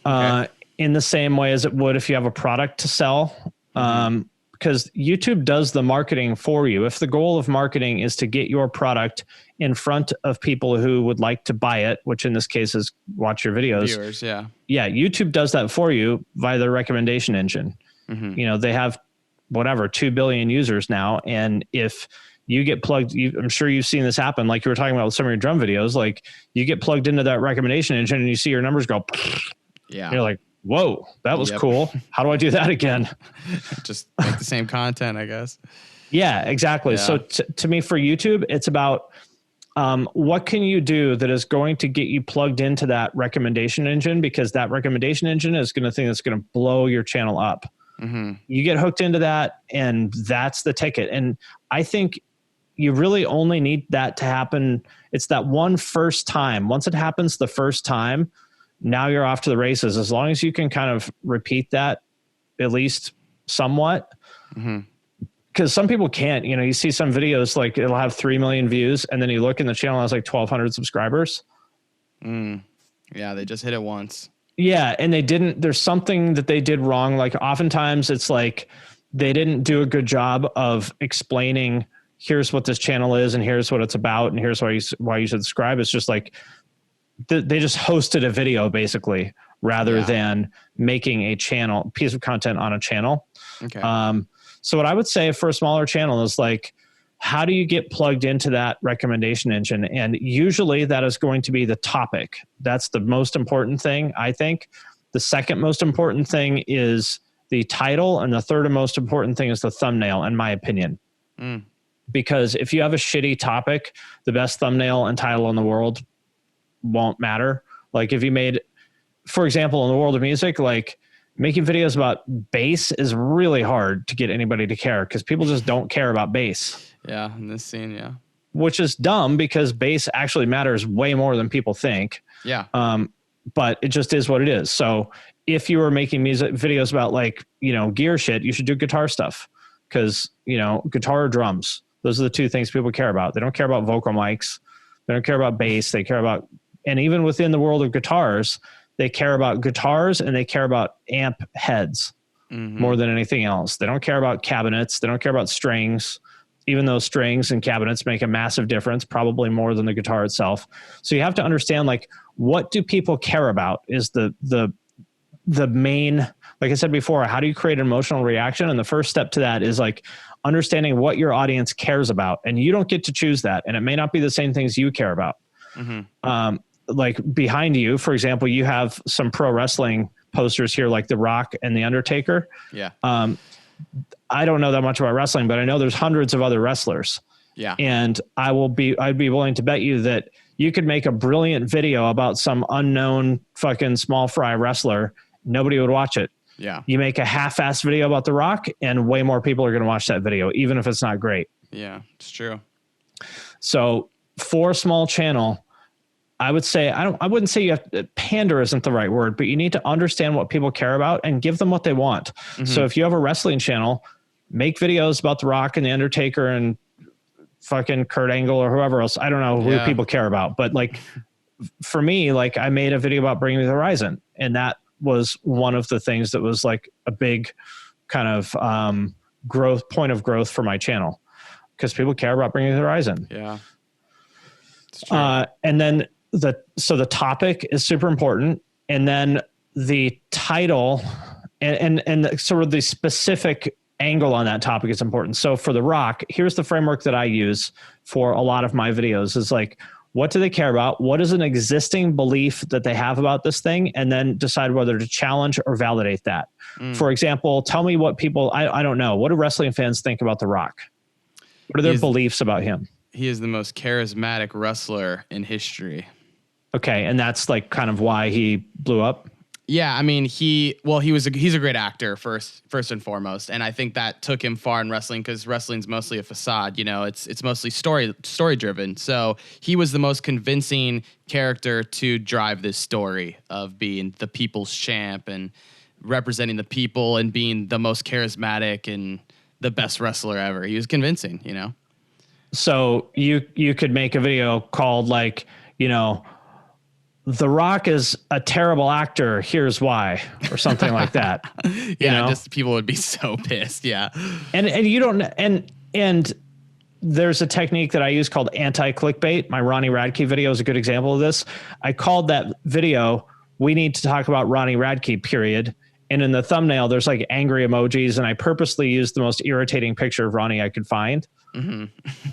Okay. In the same way as it would if you have a product to sell. Because YouTube does the marketing for you. If the goal of marketing is to get your product in front of people who would like to buy it, which in this case is watch your videos. Viewers, yeah. Yeah, YouTube does that for you via their recommendation engine. They have 2 billion users now. And if you get plugged, I'm sure you've seen this happen. Like you were talking about with some of your drum videos, like you get plugged into that recommendation engine and you see your numbers go. Yeah. You're like, whoa, that was cool. How do I do that again? Just make the same content, I guess. Yeah, exactly. Yeah. So to me, for YouTube, it's about what can you do that is going to get you plugged into that recommendation engine, because that recommendation engine is going to think that's going to blow your channel up. You get hooked into that, and that's the ticket. And I think you really only need that to happen. It's that one first time. Once it happens the first time, now you're off to the races. As long as you can kind of repeat that at least somewhat. Because some people can't, you see some videos, like it'll have 3 million views, and then you look in the channel, it has like 1,200 subscribers. Yeah, they just hit it once. Yeah, and there's something that they did wrong. Like oftentimes it's like they didn't do a good job of explaining, here's what this channel is, and here's what it's about, and here's why you should subscribe. It's just like they just hosted a video basically, rather than making a piece of content on a channel. Okay. So what I would say for a smaller channel is like, how do you get plugged into that recommendation engine? And usually that is going to be the topic. That's the most important thing, I think. The second most important thing is the title, and the third most important thing is the thumbnail, in my opinion. Because if you have a shitty topic, the best thumbnail and title in the world won't matter. Like if you made, for example, in the world of music, like making videos about bass is really hard to get anybody to care, because people just don't care about bass. Yeah, in this scene, yeah. Which is dumb, because bass actually matters way more than people think. Yeah. But it just is what it is. So if you were making music videos about like, gear shit, you should do guitar stuff, because, guitar or drums, those are the two things people care about. They don't care about vocal mics. They don't care about bass. They care about, and even within the world of guitars, they care about guitars and they care about amp heads more than anything else. They don't care about cabinets. They don't care about strings, even though strings and cabinets make a massive difference, probably more than the guitar itself. So you have to understand, like, what do people care about is the main, like I said before, how do you create an emotional reaction? And the first step to that is like understanding what your audience cares about. And you don't get to choose that. And it may not be the same things you care about. Like behind you, for example, you have some pro wrestling posters here, like The Rock and The Undertaker. Yeah. I don't know that much about wrestling, but I know there's hundreds of other wrestlers. Yeah. And I'd be willing to bet you that you could make a brilliant video about some unknown fucking small fry wrestler. Nobody would watch it. Yeah. You make a half-assed video about The Rock, and way more people are going to watch that video, even if it's not great. Yeah, it's true. So for a small channel, I would say, I wouldn't say you have to, pander isn't the right word, but you need to understand what people care about and give them what they want. So if you have a wrestling channel, make videos about The Rock and The Undertaker and fucking Kurt Angle or whoever else. I don't know who people care about, but like for me, like I made a video about Bring Me the Horizon, and that was one of the things that was like a big kind of point of growth for my channel, because people care about Bring Me the Horizon. Yeah. And then the topic is super important. And then the title and sort of the specific angle on that topic is important. So for The Rock, here's the framework that I use for a lot of my videos is like, what do they care about? What is an existing belief that they have about this thing? And then decide whether to challenge or validate that. For example, tell me what people, I don't know. What do wrestling fans think about The Rock? What are their beliefs about him? He is the most charismatic wrestler in history. Okay. And that's like kind of why he blew up. Yeah, I mean, he's a great actor first and foremost, and I think that took him far in wrestling because wrestling's mostly a facade. You know, it's mostly story driven. So he was the most convincing character to drive this story of being the people's champ and representing the people and being the most charismatic and the best wrestler ever. He was convincing, you know. So you could make a video called like, you know, The Rock is a terrible actor. Here's why, or something like that. Yeah, just people would be so pissed. Yeah, and you don't and there's a technique that I use called anti-clickbait. My Ronnie Radke video is a good example of this. I called that video, "We need to talk about Ronnie Radke," period. And in the thumbnail, there's like angry emojis, and I purposely used the most irritating picture of Ronnie I could find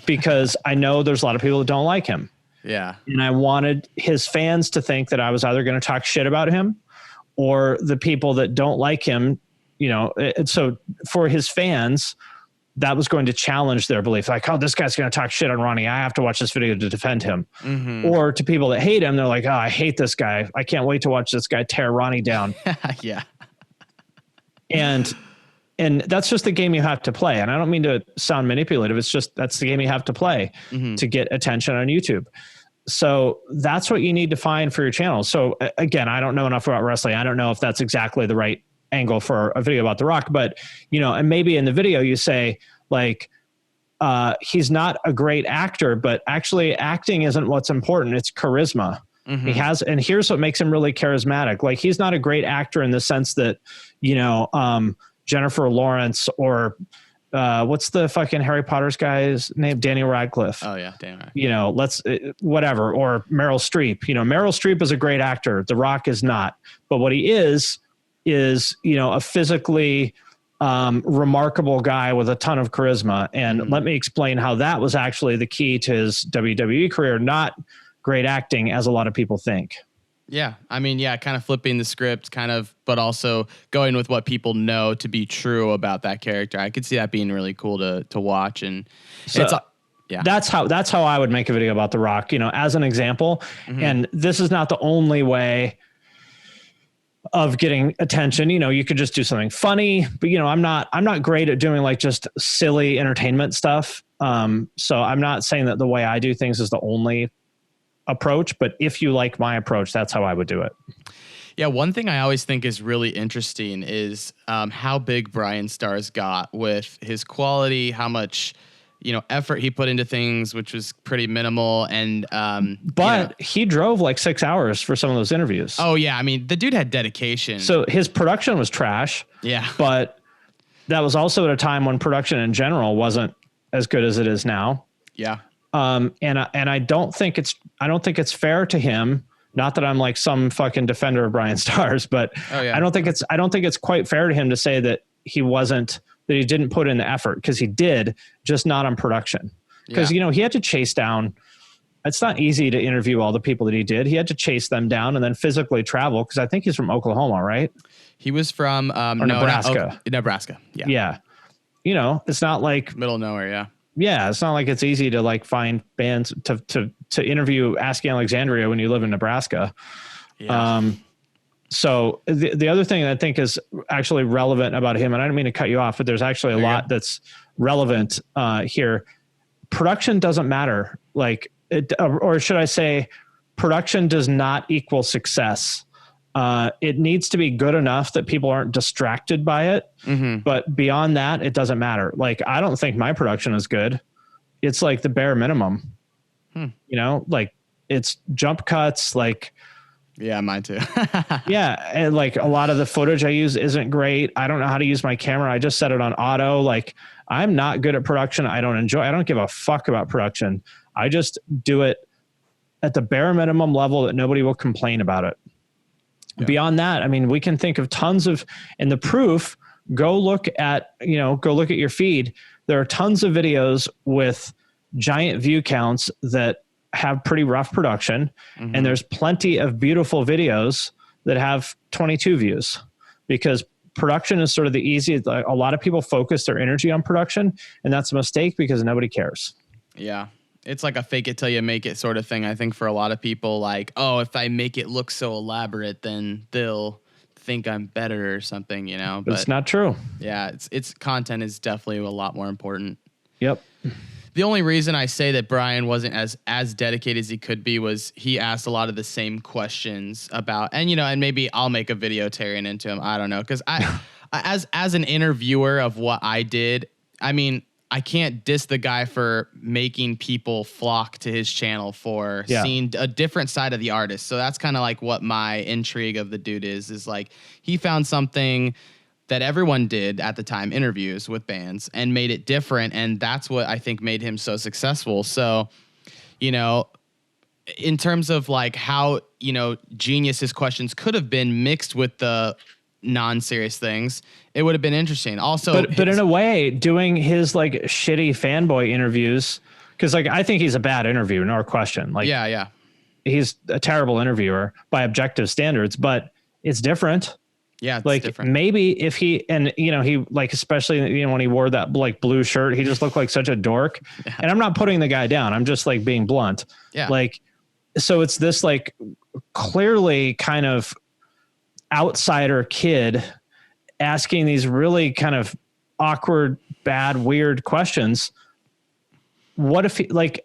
because I know there's a lot of people that don't like him. Yeah. And I wanted his fans to think that I was either going to talk shit about him or the people that don't like him, you know. And so for his fans, that was going to challenge their belief. Like, oh, this guy's going to talk shit on Ronnie. I have to watch this video to defend him. Or to people that hate him, they're like, oh, I hate this guy. I can't wait to watch this guy tear Ronnie down. Yeah. And that's just the game you have to play. And I don't mean to sound manipulative. It's just, that's the game you have to play to get attention on YouTube. So that's what you need to find for your channel. So again, I don't know enough about wrestling. I don't know if that's exactly the right angle for a video about The Rock, but you know, and maybe in the video you say like, he's not a great actor, but actually acting isn't what's important. It's charisma. He has, and here's what makes him really charismatic. Like, he's not a great actor in the sense that, you know, Jennifer Lawrence or what's the fucking Harry Potter's guy's name? Daniel Radcliffe. Oh yeah, Daniel. You know, whatever. Or Meryl Streep. You know, Meryl Streep is a great actor. The Rock is not. But what he is, you know, a physically remarkable guy with a ton of charisma. And let me explain how that was actually the key to his WWE career, not great acting as a lot of people think. Yeah. I mean, yeah, kind of flipping the script but also going with what people know to be true about that character. I could see that being really cool to watch. And so yeah, that's how I would make a video about The Rock, you know, as an example. And this is not the only way of getting attention. You know, you could just do something funny, but you know, I'm not great at doing like just silly entertainment stuff. So I'm not saying that the way I do things is the only approach, but if you like my approach, that's how I would do it. Yeah, one thing I always think is really interesting is how big Brian Starr's got with his quality, how much, you know, effort he put into things, which was pretty minimal. And but he drove like 6 hours for some of those interviews. Oh yeah, I mean, the dude had dedication. So his production was trash. Yeah, but that was also at a time when production in general wasn't as good as it is now. Yeah. And I don't think it's fair to him. Not that I'm like some fucking defender of Brian Starr's, but I don't think it's quite fair to him to say that he didn't put in the effort, because he did, just not on production. Because you know, he had to chase down. It's not easy to interview all the people that he did. He had to chase them down and then physically travel, because I think he's from Oklahoma, right? He was from Nebraska. Nebraska. Yeah. Yeah. You know, it's not like middle of nowhere. Yeah. Yeah, it's not like it's easy to like find bands to interview Asking Alexandria when you live in Nebraska. Yeah. So the other thing I think is actually relevant about him, and I don't mean to cut you off, but there's actually a lot that's relevant here. Production doesn't matter. Like, or should I say, production does not equal success. It needs to be good enough that people aren't distracted by it. But beyond that, it doesn't matter. Like, I don't think my production is good. It's like the bare minimum, you know, like it's jump cuts. Like, yeah, mine too. Yeah. And like a lot of the footage I use isn't great. I don't know how to use my camera. I just set it on auto. Like, I'm not good at production. I don't give a fuck about production. I just do it at the bare minimum level that nobody will complain about it. Yeah. Beyond that, I mean, we can think of tons of, and the proof, go look at your feed. There are tons of videos with giant view counts that have pretty rough production. And there's plenty of beautiful videos that have 22 views, because production is sort of the easiest. A lot of people focus their energy on production, and that's a mistake because nobody cares. Yeah. It's like a fake it till you make it sort of thing. I think for a lot of people, like, oh, if I make it look so elaborate, then they'll think I'm better or something, you know. But it's not true. Yeah, it's content is definitely a lot more important. Yep. The only reason I say that Brian wasn't as dedicated as he could be was he asked a lot of the same questions about, and and maybe I'll make a video tearing into him. I don't know, because as an interviewer of what I did, I mean, I can't diss the guy for making people flock to his channel for seeing a different side of the artist. So that's kind of like what my intrigue of the dude is like he found something that everyone did at the time, interviews with bands, and made it different. And that's what I think made him so successful. So, in terms of like how, genius his questions could have been mixed with the non-serious things, it would have been interesting. Also, but in a way, doing his like shitty fanboy interviews, because like I think he's a bad interviewer, no question. Like, yeah, he's a terrible interviewer by objective standards, but it's different. Yeah, it's like different. Maybe if he like especially when he wore that like blue shirt, he just looked like such a dork. Yeah. And I'm not putting the guy down. I'm just like being blunt. Yeah. Like, so it's this like clearly kind of outsider kid asking these really kind of awkward, bad, weird questions. What if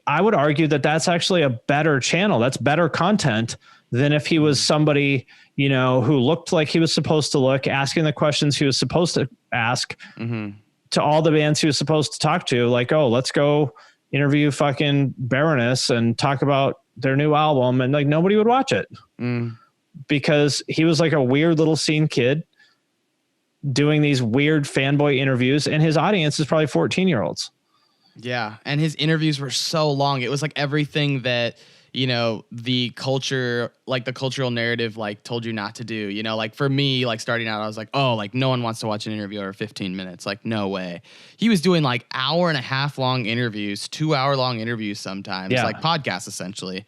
I would argue that that's actually a better channel. That's better content than if he was somebody, who looked like he was supposed to look, asking the questions he was supposed to ask to all the bands he was supposed to talk to. Like, oh, let's go interview fucking Baroness and talk about their new album. And like, nobody would watch it because he was like a weird little scene kid doing these weird fanboy interviews, and his audience is probably 14-year-olds. Yeah. And his interviews were so long. It was like everything that, the culture, like the cultural narrative, like told you not to do, like for me, like starting out, I was like, oh, like no one wants to watch an interview over 15 minutes. Like, no way. He was doing like 1.5 hour long interviews, 2 hour long interviews sometimes, like podcasts essentially.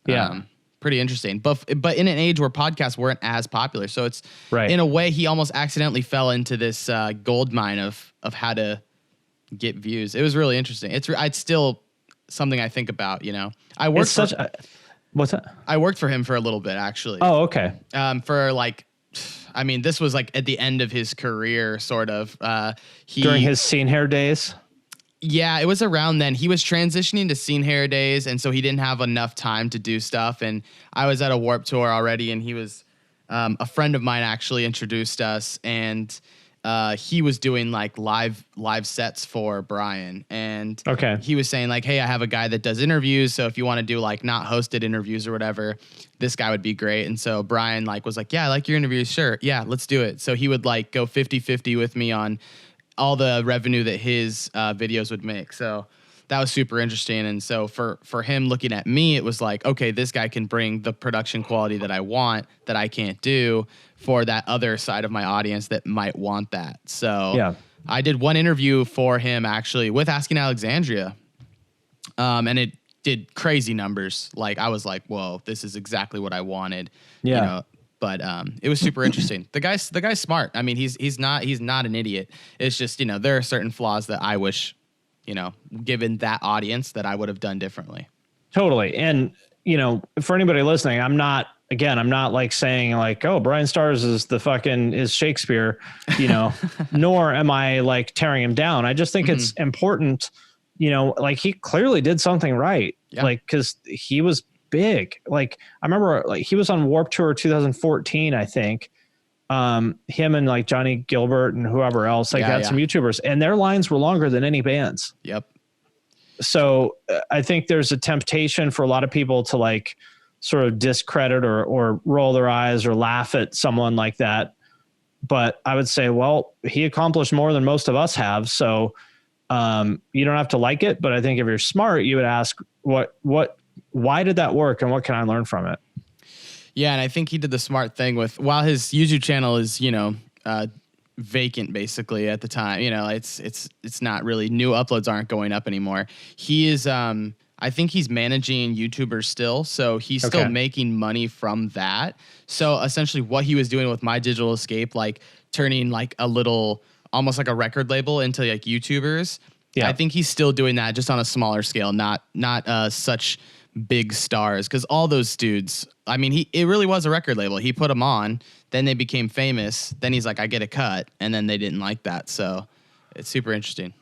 Yeah. Pretty interesting. But in an age where podcasts weren't as popular. So it's right. In a way, he almost accidentally fell into this gold mine of how to get views. It was really interesting. It's still something I think about, I worked what's that? I worked for him for a little bit, actually. Oh, okay. For like, I mean, this was like at the end of his career, sort of. During his scene hair days. Yeah, it was around then. He was transitioning to scene hair days, and so he didn't have enough time to do stuff. And I was at a Warped Tour already, and he was a friend of mine actually introduced us, and he was doing like live sets for Brian, and he was saying like, hey, I have a guy that does interviews, so if you want to do like not hosted interviews or whatever, this guy would be great. And so Brian like was like, yeah, I like your interviews, sure, yeah, let's do it. So he would like go 50-50 with me on all the revenue that his videos would make. So that was super interesting. And so for him looking at me, it was like, okay, this guy can bring the production quality that I want, that I can't do, for that other side of my audience that might want that. So I did one interview for him actually with Asking Alexandria. And it did crazy numbers. Like I was like, whoa, this is exactly what I wanted. Yeah. But it was super interesting. The guy's smart. I mean, he's not an idiot. It's just, there are certain flaws that I wish, given that audience, that I would have done differently. Totally. And, for anybody listening, I'm not like saying like, oh, Brian Stars is Shakespeare, nor am I like tearing him down. I just think it's important, like he clearly did something right. Yeah. Like, cause he was big. Like I remember like he was on Warped Tour 2014, I think. Him and like Johnny Gilbert and whoever else had some YouTubers, and their lines were longer than any bands. Yep. So I think there's a temptation for a lot of people to like sort of discredit or roll their eyes or laugh at someone like that. But I would say, well, he accomplished more than most of us have. So you don't have to like it, but I think if you're smart, you would ask why did that work and what can I learn from it? Yeah. And I think he did the smart thing while his YouTube channel is, vacant basically at the time, it's not really, new uploads aren't going up anymore. He is, I think he's managing YouTubers still. So he's still making money from that. So essentially what he was doing with My Digital Escape, like turning like a little, almost like a record label into like YouTubers. Yeah. I think he's still doing that just on a smaller scale, not such big stars. Cause all those dudes, I mean, it really was a record label. He put them on, then they became famous. Then he's like, I get a cut, and then they didn't like that. So it's super interesting.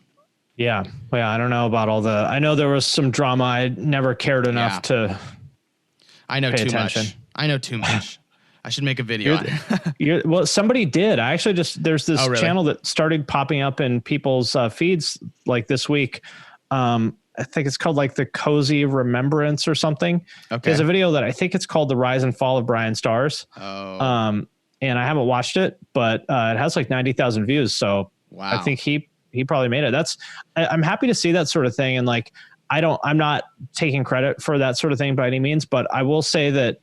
Yeah. Well, yeah, I don't know about I know there was some drama. I never cared enough to I know pay too attention. much. I know too much. I should make a video on it. Well, somebody did. I actually there's this really? channel that started popping up in people's feeds like this week. I think it's called like the Cozy Remembrance or something. Okay. There's a video that I think it's called The Rise and Fall of Brian Stars. Oh. And I haven't watched it, but it has like 90,000 views. So wow. I think he probably made it. I'm happy to see that sort of thing. And like, I'm not taking credit for that sort of thing by any means, but I will say that,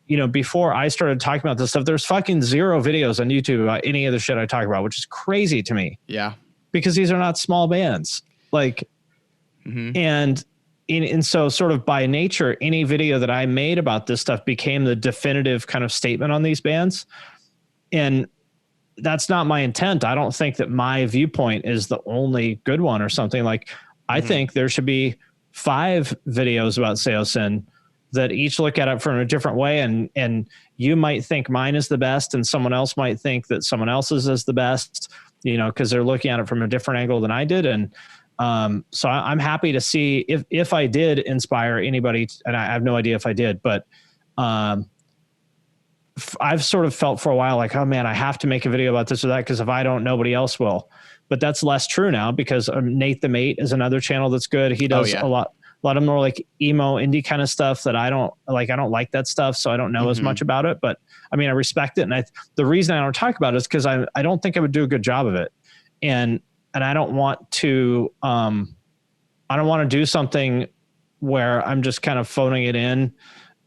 you know, before I started talking about this stuff, there's fucking 0 videos on YouTube about any of the shit I talk about, which is crazy to me. Yeah. Because these are not small bands. Like, and so sort of by nature, any video that I made about this stuff became the definitive kind of statement on these bands. And that's not my intent. I don't think that my viewpoint is the only good one or something. Like, I think there should be 5 videos about Seosin that each look at it from a different way. And you might think mine is the best, and someone else might think that someone else's is the best, you know, because they're looking at it from a different angle than I did. And so I'm happy to see if I did inspire anybody, and I have no idea if I did, but I've sort of felt for a while like, oh man, I have to make a video about this or that, because if I don't, nobody else will. But that's less true now, because Nate the Mate is another channel that's good. He does a lot of more like emo indie kind of stuff that I don't like that stuff, so I don't know as much about it. But I mean, I respect it, and the reason I don't talk about it is because I don't think I would do a good job of it, and I don't want to do something where I'm just kind of phoning it in,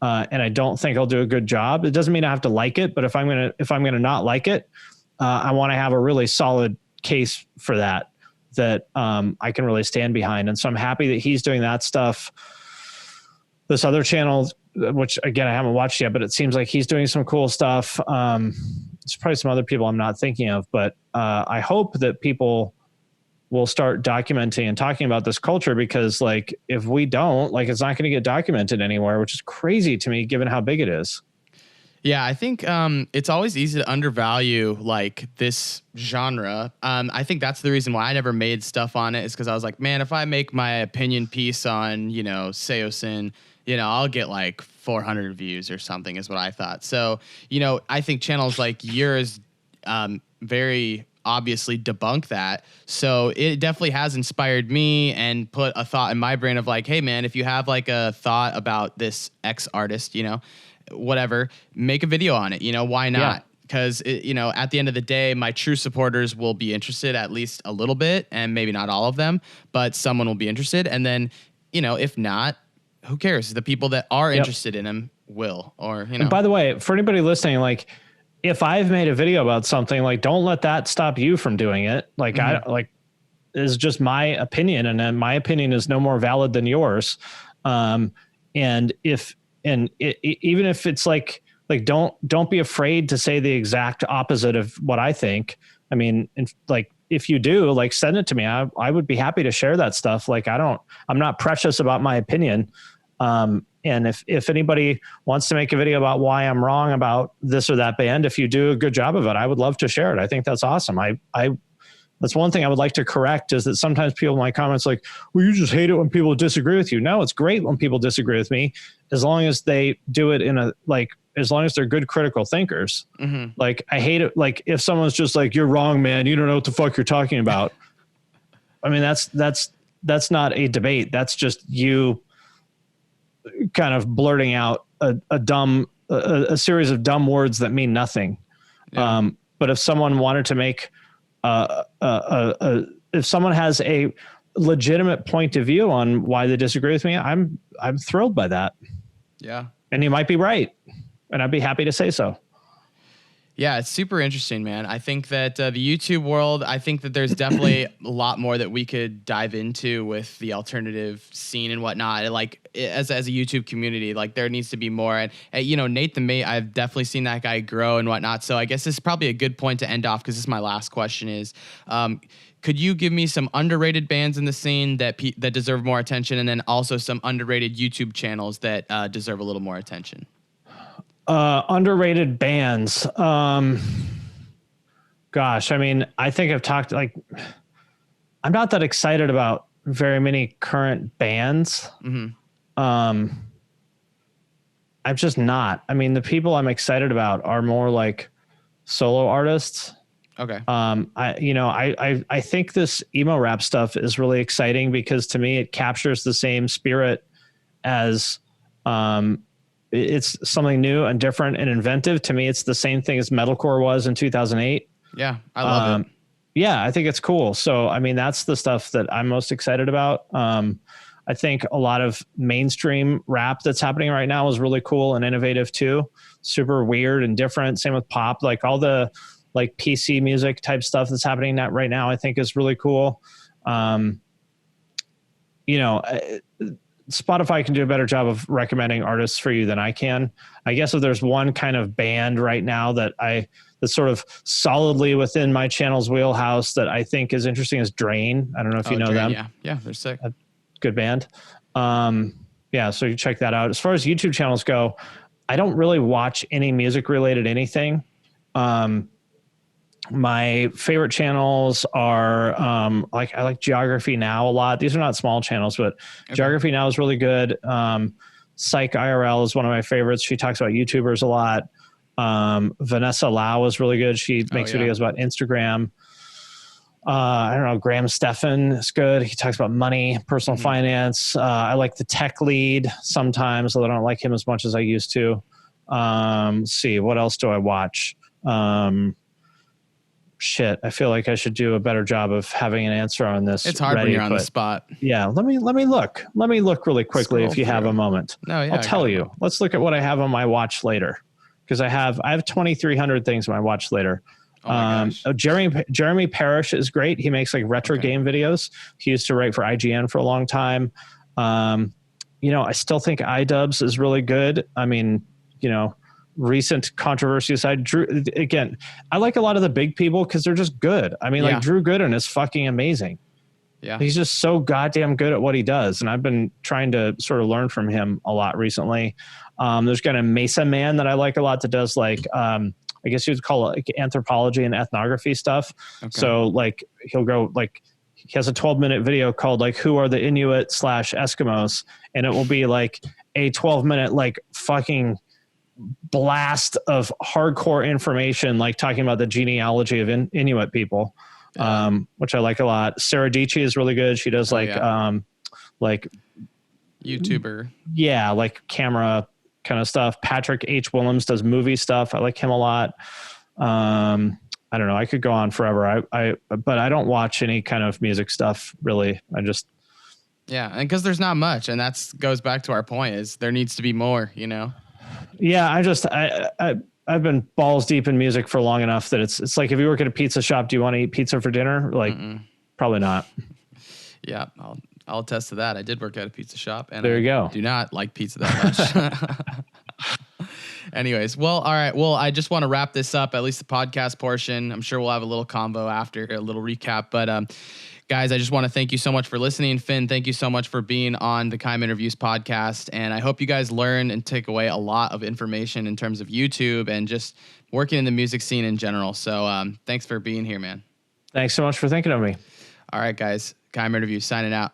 and I don't think I'll do a good job. It doesn't mean I have to like it, but if I'm gonna not like it, I want to have a really solid case for that I can really stand behind. And so I'm happy that he's doing that stuff. This other channel, which again, I haven't watched yet, but it seems like he's doing some cool stuff. There's probably some other people I'm not thinking of, but I hope that people will start documenting and talking about this culture, because like, if we don't, like, it's not going to get documented anywhere, which is crazy to me given how big it is. Yeah, I think it's always easy to undervalue like this genre. I think that's the reason why I never made stuff on it, is because I was like, man, if I make my opinion piece on, you know, Seosin, you know, I'll get like 400 views or something, is what I thought. So, you know, I think channels like yours very obviously debunk that. So it definitely has inspired me and put a thought in my brain of like, hey man, if you have like a thought about this X artist, you know, whatever, make a video on it. You know, why not? Because, you know, at the end of the day, my true supporters will be interested at least a little bit, and maybe not all of them, but someone will be interested. And then, you know, if not, who cares? The people that are interested in them will, or, you know. And by the way, for anybody listening, like, if I've made a video about something, like, don't let that stop you from doing it. Like, it's just my opinion, and then my opinion is no more valid than yours. Even if it's like don't be afraid to say the exact opposite of what I think. I mean, if you do, like, send it to me. I would be happy to share that stuff. Like, I'm not precious about my opinion. And if anybody wants to make a video about why I'm wrong about this or that band, if you do a good job of it, I would love to share it. I think that's awesome. That's one thing I would like to correct, is that sometimes people in my comments like, well, you just hate it when people disagree with you. No, it's great when people disagree with me, as long as they do it as long as they're good critical thinkers. Like, I hate it. Like, if someone's just like, you're wrong, man, you don't know what the fuck you're talking about. I mean, that's not a debate. That's just you kind of blurting out a series of dumb words that mean nothing. Yeah. But if someone wanted to make if someone has a legitimate point of view on why they disagree with me, I'm thrilled by that. Yeah. And you might be right, and I'd be happy to say so. Yeah, it's super interesting, man. I think that the YouTube world, I think that there's definitely a lot more that we could dive into with the alternative scene and whatnot. Like, as a YouTube community, like, there needs to be more. And you know, Nate the Mate, I've definitely seen that guy grow and whatnot. So I guess this is probably a good point to end off, because this is my last question is, could you give me some underrated bands in the scene that deserve more attention, and then also some underrated YouTube channels that deserve a little more attention? Underrated bands. Gosh, I mean, I think I've talked like I'm not that excited about very many current bands. I'm just not. I mean, the people I'm excited about are more like solo artists. Okay. I think this emo rap stuff is really exciting because to me it captures the same spirit as it's something new and different and inventive. To me, it's the same thing as metalcore was in 2008. Yeah, I love it. Yeah, I think it's cool. So, I mean, that's the stuff that I'm most excited about. I think a lot of mainstream rap that's happening right now is really cool and innovative too. Super weird and different. Same with pop, like all the like PC music type stuff that's happening right now, I think is really cool. Spotify can do a better job of recommending artists for you than I can. I guess if there's one kind of band right now that's sort of solidly within my channel's wheelhouse that I think is interesting is Drain. I don't know if you know Drain, them. Yeah, they're sick. Good band. So you check that out. As far as YouTube channels go, I don't really watch any music related anything. My favorite channels are I like Geography Now a lot. These are not small channels, but okay. Geography Now is really good. Psych IRL is one of my favorites. She talks about YouTubers a lot. Vanessa Lau is really good. She makes videos about Instagram. I don't know. Graham Stephan is good. He talks about money, personal finance. I like the Tech Lead sometimes, although I don't like him as much as I used to. Let's see, what else do I watch? I feel like I should do a better job of having an answer on this. It's hard when you're on the spot. Yeah, let me look. Let me look really quickly if you have a moment. No, I'll tell you. Let's look at what I have on my watch later, because I have 2,300 things on my watch later. Jeremy Parrish is great. He makes like retro game videos. He used to write for IGN for a long time. I still think iDubbbz is really good. I mean, recent controversy aside, Drew, again, I like a lot of the big people because they're just good. I mean, like Drew Gooden is fucking amazing. Yeah. He's just so goddamn good at what he does. And I've been trying to sort of learn from him a lot recently. There's kind of Mesa Man that I like a lot that does like, I guess you would call it like anthropology and ethnography stuff. Okay. So like he'll go like, he has a 12-minute video called like, who are the Inuit / Eskimos? And it will be like a 12-minute, like fucking blast of hardcore information, like talking about the genealogy of Inuit people, which I like a lot. Sarah Dietschy is really good. She does like YouTuber. Yeah. Like camera kind of stuff. Patrick H. Willems does movie stuff. I like him a lot. I don't know. I could go on forever. But I don't watch any kind of music stuff really. And because there's not much, and that's goes back to our point is there needs to be more, Yeah. I've been balls deep in music for long enough that it's like, if you work at a pizza shop, do you want to eat pizza for dinner? Like, probably not. Yeah. I'll attest to that. I did work at a pizza shop, and there you go. Do not like pizza that much. Anyways, well, all right. Well, I just want to wrap this up, at least the podcast portion. I'm sure we'll have a little combo after, a little recap. But guys, I just want to thank you so much for listening. Finn, thank you so much for being on the Cayem Interviews podcast. And I hope you guys learn and take away a lot of information in terms of YouTube and just working in the music scene in general. So thanks for being here, man. Thanks so much for thinking of me. All right, guys. Cayem Interviews signing out.